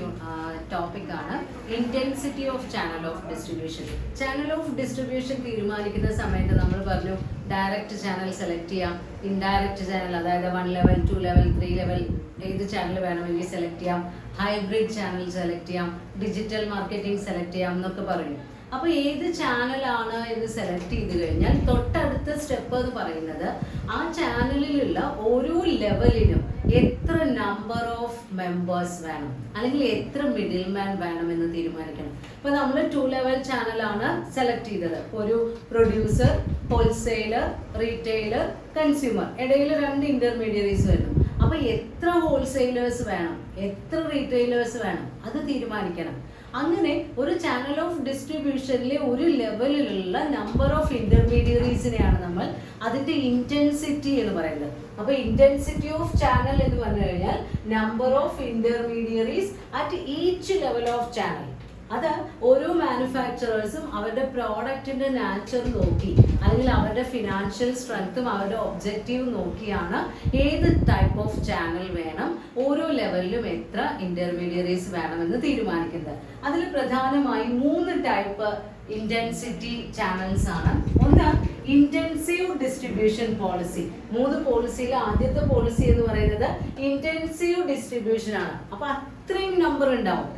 ടോപ്പിക്കാണ് intensity of channel of distribution. Channel of distribution തീരുമാനിക്കുന്ന സമയത്ത് നമ്മൾ പറഞ്ഞു ഡയറക്റ്റ് ചാനൽ സെലക്ട് ചെയ്യാം, ഇൻഡയറക്റ്റ് ചാനൽ അതായത് 1 ലെവൽ 2 ലെവൽ 3 ലെവൽ ഏത് ചാനൽ വേണമെങ്കിൽ സെലക്ട് ചെയ്യാം, ഹൈബ്രിഡ് ചാനൽ സെലക്ട് ചെയ്യാം, ഡിജിറ്റൽ മാർക്കറ്റിംഗ് സെലക്ട് ചെയ്യാം എന്നൊക്കെ പറയും. അപ്പോൾ ഏത് ചാനലാണ് എന്ന് സെലക്ട് ചെയ്ത് കഴിഞ്ഞാൽ തൊട്ടടുത്ത സ്റ്റെപ്പ് എന്ന് പറയുന്നത് ആ ചാനലിലുള്ള ഓരോ ലെവലിനും എത്ര നമ്പർ ഓഫ് മെമ്പേഴ്സ് വേണം അല്ലെങ്കിൽ എത്ര മിഡിൽ മാൻ വേണം എന്ന് തീരുമാനിക്കണം. ഇപ്പോൾ നമ്മൾ 2 ലെവൽ ചാനലാണ് സെലക്ട് ചെയ്തത്. ഒരു പ്രൊഡ്യൂസർ, ഹോൾസെയിലർ, റീറ്റെയിലർ, കൺസ്യൂമർ, ഇടയിൽ 2 ഇന്റർമീഡിയറീസ് വരും. അപ്പോൾ എത്ര ഹോൾസെയിലേഴ്സ് വേണം, എത്ര റീറ്റെയിലേഴ്സ് വേണം, അത് തീരുമാനിക്കണം. അങ്ങനെ ഒരു ചാനൽ ഓഫ് ഡിസ്ട്രിബ്യൂഷനിലെ ഒരു ലെവലിലുള്ള നമ്പർ ഓഫ് ഇന്റർമീഡിയറീസിനെയാണ് നമ്മൾ അതിന്റെ ഇന്റൻസിറ്റി എന്ന് പറയുന്നത്. അപ്പൊ ഇന്റൻസിറ്റി ഓഫ് ചാനൽ എന്ന് പറഞ്ഞു കഴിഞ്ഞാൽ number of intermediaries at each level of channel. അത് ഓരോ മാനുഫാക്ചറേഴ്സും അവരുടെ പ്രോഡക്റ്റിന്റെ നാച്ചർ നോക്കി അല്ലെങ്കിൽ അവരുടെ ഫിനാൻഷ്യൽ സ്ട്രെങ്ത്തും അവരുടെ ഒബ്ജക്റ്റീവ് നോക്കിയാണ് ഏത് ടൈപ്പ് ഓഫ് ചാനൽ വേണം, ഓരോ ലെവലിലും എത്ര ഇന്റർമീഡിയറീസ് വേണമെന്ന് തീരുമാനിക്കുന്നത്. അതിൽ പ്രധാനമായും 3 ടൈപ്പ് ഇന്റൻസിറ്റി ചാനൽസ് ആണ്. ഒന്ന് ഇന്റൻസീവ് ഡിസ്ട്രിബ്യൂഷൻ പോളിസി. 3 പോളിസിയിൽ ആദ്യത്തെ പോളിസി എന്ന് പറയുന്നത് ഇന്റൻസീവ് ഡിസ്ട്രിബ്യൂഷൻ ആണ്. അപ്പൊ അത്രയും നമ്പർ ഉണ്ടാവും,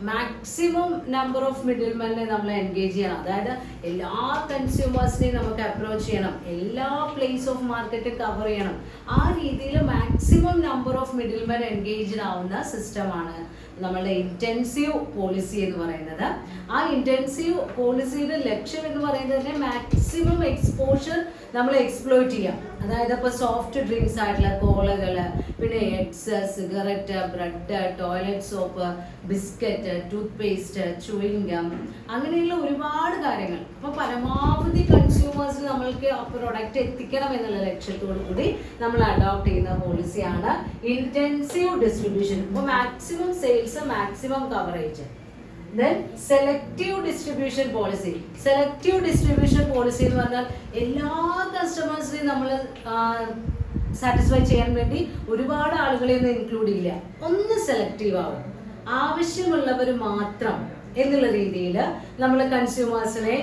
മാക്സിമം നമ്പർ ഓഫ് മിഡിൽ മാനെ നമ്മൾ എൻഗേജ് ചെയ്യണം. അതായത് എല്ലാ കൺസ്യൂമേഴ്സിനെയും നമുക്ക് അപ്രോച്ച് ചെയ്യണം, എല്ലാ പ്ലേസ് ഓഫ് മാർക്കറ്റ് കവർ ചെയ്യണം. ആ രീതിയിൽ maximum number of middle man engaged ആവുന്ന സിസ്റ്റമാണ് നമ്മളുടെ ഇന്റൻസീവ് പോളിസി എന്ന് പറയുന്നത്. ആ ഇന്റൻസീവ് പോളിസിയുടെ ലക്ഷ്യം എന്ന് പറയുന്നത് മാക്സിമം എക്സ്പോഷർ നമ്മൾ എക്സ്പ്ലോയിറ്റ് ചെയ്യാം. അതായത് ഇപ്പോൾ സോഫ്റ്റ് ഡ്രിങ്ക്സ് ആയിട്ടുള്ള കോളകൾ, പിന്നെ eggs, cigarette, bread, toilet soap, biscuit, tooth paste, chewing gum, അങ്ങനെയുള്ള ഒരുപാട് കാര്യങ്ങൾ. അപ്പോൾ പരമാവധി കൺസ്യൂമേഴ്സിന് നമ്മൾക്ക് ആ പ്രൊഡക്റ്റ് എത്തിക്കണം എന്നുള്ള ലക്ഷ്യത്തോടു കൂടി നമ്മൾ അഡോപ്റ്റ് ചെയ്യുന്ന പോളിസിയാണ് ഇന്റൻസീവ് ഡിസ്ട്രിബ്യൂഷൻ. അപ്പോൾ maximum sales, maximum coverage. Then selective distribution policy. Selective distribution policy എന്ന് പറഞ്ഞാൽ എല്ലാ കസ്റ്റമേഴ്സിനെയും നമ്മൾ സാറ്റിസ്ഫൈ ചെയ്യാൻ വേണ്ടി ഒരുപാട് ആളുകളെയൊന്നും ഇൻക്ലൂഡ് ചെയ്യില്ല. ഒന്ന് സെലക്റ്റീവ് ആവും, ആവശ്യമുള്ളവർ മാത്രം എന്നുള്ള രീതിയിൽ നമ്മൾ കൺസ്യൂമേഴ്സിനെ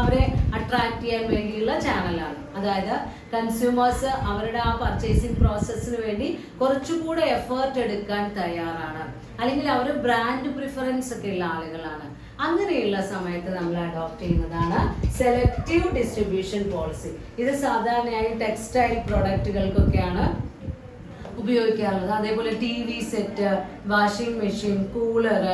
അവരെ അട്രാക്ട് ചെയ്യാൻ വേണ്ടിയുള്ള ചാനലാണ്. അതായത് കൺസ്യൂമേഴ്സ് അവരുടെ ആ പർച്ചേസിങ് പ്രോസസ്സിന് വേണ്ടി കുറച്ചുകൂടെ എഫേർട്ട് എടുക്കാൻ തയ്യാറാണ്, അല്ലെങ്കിൽ അവർ ബ്രാൻഡ് പ്രിഫറൻസ് ഒക്കെ ഉള്ള ആളുകളാണ്. അങ്ങനെയുള്ള സമയത്ത് നമ്മൾ അഡോപ്റ്റ് ചെയ്യുന്നതാണ് സെലക്റ്റീവ് ഡിസ്ട്രിബ്യൂഷൻ പോളിസി. ഇത് സാധാരണയായി ടെക്സ്റ്റൈൽ പ്രൊഡക്റ്റുകൾക്കൊക്കെയാണ് ഉപയോഗിക്കാറുള്ളത്. അതേപോലെ TV set, washing machine, cooler,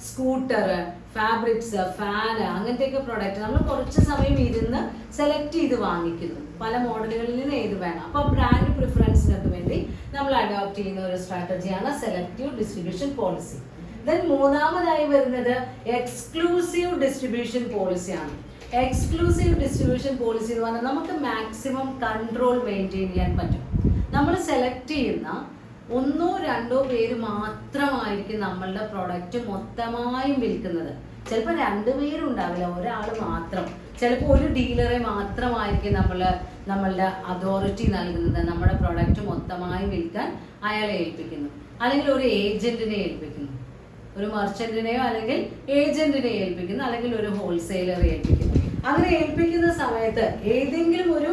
scooter, fabrics, fan, അങ്ങനത്തെയൊക്കെ പ്രൊഡക്റ്റ് നമ്മൾ കുറച്ച് സമയം ഇരുന്ന് സെലക്ട് ചെയ്ത് വാങ്ങിക്കുന്നു. പല മോഡലുകളിൽ നിന്ന് ഏത് വേണം. അപ്പോൾ ബ്രാൻഡ് പ്രിഫറൻസിനൊക്കെ വേണ്ടി നമ്മൾ അഡോപ്റ്റ് ചെയ്യുന്ന ഒരു സ്ട്രാറ്റജിയാണ് സെലക്റ്റീവ് ഡിസ്ട്രിബ്യൂഷൻ പോളിസി. ദെൻ മൂന്നാമതായി വരുന്നത് എക്സ്ക്ലൂസീവ് ഡിസ്ട്രിബ്യൂഷൻ പോളിസിയാണ്. എക്സ്ക്ലൂസീവ് ഡിസ്ട്രിബ്യൂഷൻ പോളിസി എന്ന് പറഞ്ഞാൽ നമുക്ക് മാക്സിമം കൺട്രോൾ മെയിൻറ്റെയിൻ ചെയ്യാൻ പറ്റും. നമ്മൾ സെലക്ട് ചെയ്യുന്ന 1-2 പേര് മാത്രമായിരിക്കും നമ്മളുടെ പ്രൊഡക്റ്റ് മൊത്തമായും വിൽക്കുന്നത്. ചിലപ്പോൾ 2 പേരുണ്ടാവില്ല, ഒരാൾ മാത്രം. ചിലപ്പോൾ ഒരു ഡീലറെ മാത്രമായിരിക്കും നമ്മളുടെ അതോറിറ്റി നൽകുന്നത്. നമ്മുടെ പ്രൊഡക്റ്റ് മൊത്തമായി വിൽക്കാൻ അയാളെ ഏൽപ്പിക്കുന്നു, അല്ലെങ്കിൽ ഒരു ഏജന്റിനെ ഏൽപ്പിക്കുന്നു, ഒരു മർച്ചന്റിനെയോ അല്ലെങ്കിൽ ഏജന്റിനെ ഏൽപ്പിക്കുന്നു, അല്ലെങ്കിൽ ഒരു ഹോൾസെയിലറെ ഏൽപ്പിക്കുന്നു. അങ്ങനെ ഏൽപ്പിക്കുന്ന സമയത്ത് ഏതെങ്കിലും ഒരു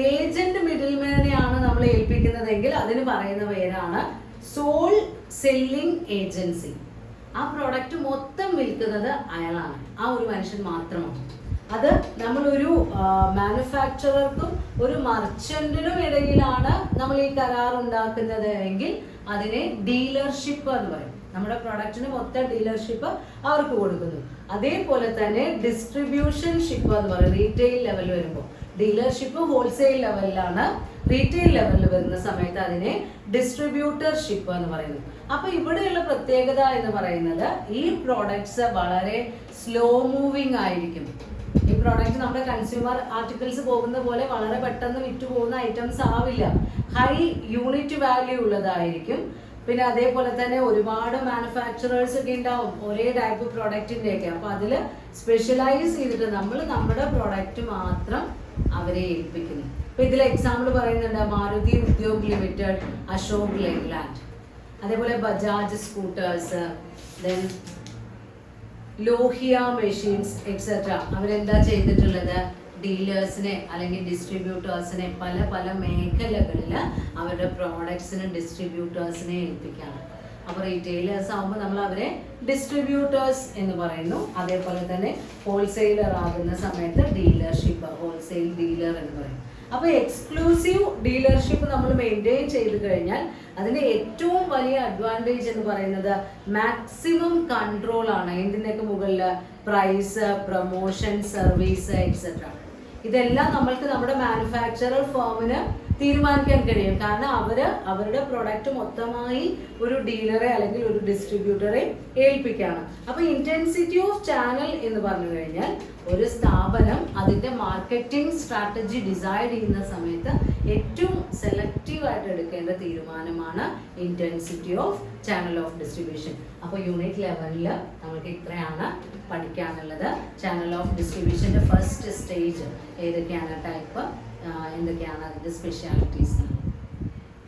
ഏജന്റ് മിഡിൽമാനെയാണ് നമ്മൾ ഏൽപ്പിക്കുന്നതെങ്കിൽ അതിന് പറയുന്ന പേരാണ് സോൾ സെല്ലിംഗ് ഏജൻസി. ആ പ്രോഡക്റ്റ് മൊത്തം വിൽക്കുന്നത് അയാളാണ്, ആ ഒരു മനുഷ്യൻ മാത്രമാണ്. അത് നമ്മളൊരു മാനുഫാക്ചറർക്കും ഒരു മർച്ചന്റിനും ഇടയിലാണ് നമ്മൾ ഈ കരാർ ഉണ്ടാക്കുന്നത് എങ്കിൽ അതിനെ ഡീലർഷിപ്പ് എന്ന് പറയും. നമ്മുടെ പ്രൊഡക്റ്റിന് മൊത്തം ഡീലർഷിപ്പ് അവർക്ക് കൊടുക്കുന്നു. അതേപോലെ തന്നെ ഡിസ്ട്രിബ്യൂഷൻ ഷിപ്പ് എന്ന് പറയും. റീറ്റെയിൽ ലെവൽ വരുമ്പോൾ ഡീലർഷിപ്പ് ഹോൾസെയിൽ ലെവലിലാണ്, റീറ്റെയിൽ ലെവലിൽ വരുന്ന സമയത്ത് അതിനെ ഡിസ്ട്രിബ്യൂട്ടർഷിപ്പ് എന്ന് പറയുന്നു. അപ്പൊ ഇവിടെയുള്ള പ്രത്യേകത എന്ന് പറയുന്നത് ഈ പ്രോഡക്ട്സ് വളരെ സ്ലോ മൂവിങ് ആയിരിക്കും. ഈ പ്രോഡക്റ്റ് നമ്മുടെ കൺസ്യൂമർ ആർട്ടിക്കിൾസ് പോകുന്ന പോലെ വളരെ പെട്ടെന്ന് വിറ്റുപോകുന്ന ഐറ്റംസ് ആവില്ല. ഹൈ യൂണിറ്റ് വാല്യൂ ഉള്ളതായിരിക്കും. പിന്നെ അതേപോലെ തന്നെ ഒരുപാട് മാനുഫാക്ചറേഴ്സ് ഒക്കെ ഉണ്ടാവും ഒരേ ടൈപ്പ് പ്രൊഡക്റ്റിൻ്റെ ഒക്കെ. അപ്പോൾ അതിൽ സ്പെഷ്യലൈസ് ചെയ്തിട്ട് നമ്മൾ നമ്മുടെ പ്രൊഡക്റ്റ് മാത്രം അവരെ ഏൽപ്പിക്കുന്നു. അപ്പോൾ ഇതിൽ എക്സാമ്പിൾ പറയുന്നുണ്ട് മാരുതി ഉദ്योग ലിമിറ്റഡ്, അശോക് ലെയ്ലാൻഡ്, അതേപോലെ Bajaj scooters, then Lohia machines etcetera. അവരെന്താ ചെയ്തിട്ടുള്ളത്? ഡീലേഴ്സിനെ അല്ലെങ്കിൽ ഡിസ്ട്രിബ്യൂട്ടേഴ്സിനെ പല പല മേഖലകളിൽ അവരുടെ പ്രോഡക്ട്സിന് ഡിസ്ട്രിബ്യൂട്ടേഴ്സിനെ ഏൽപ്പിക്കുകയാണ്. അപ്പോൾ റീറ്റെയിലേഴ്സ് ആകുമ്പോൾ നമ്മൾ അവരെ ഡിസ്ട്രിബ്യൂട്ടേഴ്സ് എന്ന് പറയുന്നു. അതേപോലെ തന്നെ ഹോൾസെയിലർ ആകുന്ന സമയത്ത് ഡീലർഷിപ്പ്, ഹോൾസെയിൽ ഡീലർ എന്ന് പറയും. അപ്പോൾ എക്സ്ക്ലൂസീവ് ഡീലർഷിപ്പ് നമ്മൾ മെയിൻറ്റെയിൻ ചെയ്ത് കഴിഞ്ഞാൽ അതിൻ്റെ ഏറ്റവും വലിയ അഡ്വാൻറ്റേജ് എന്ന് പറയുന്നത് മാക്സിമം കൺട്രോൾ ആണ്. എന്തിനൊക്കെ മുകളിൽ? Price, promotion, service etcetera. ഇതെല്ലാം നമ്മൾക്ക് നമ്മുടെ മാനുഫാക്ചറർ ഫേമിന് തീരുമാനിക്കാൻ കഴിയും. കാരണം അവരുടെ പ്രൊഡക്റ്റ് മൊത്തമായി ഒരു ഡീലറെ അല്ലെങ്കിൽ ഒരു ഡിസ്ട്രിബ്യൂട്ടറെ ഏൽപ്പിക്കുകയാണ്. അപ്പോൾ ഇന്റൻസിറ്റി ഓഫ് ചാനൽ എന്ന് പറഞ്ഞു കഴിഞ്ഞാൽ ഒരു സ്ഥാപനം അതിൻ്റെ മാർക്കറ്റിംഗ് സ്ട്രാറ്റജി ഡിസൈഡ് ചെയ്യുന്ന സമയത്ത് ഏറ്റവും സെലക്റ്റീവായിട്ട് എടുക്കേണ്ട തീരുമാനമാണ് intensity of channel of distribution. അപ്പോൾ യൂണിറ്റ് 11 നമുക്ക് ഇത്രയാണ് പഠിക്കാനുള്ളത്. ചാനൽ ഓഫ് ഡിസ്ട്രിബ്യൂഷൻ്റെ ഫസ്റ്റ് സ്റ്റേജ് ഏതൊക്കെയാണ്, ടൈപ്പ് എന്തൊക്കെയാണ്, അതിൻ്റെ സ്പെഷ്യാലിറ്റീസ്.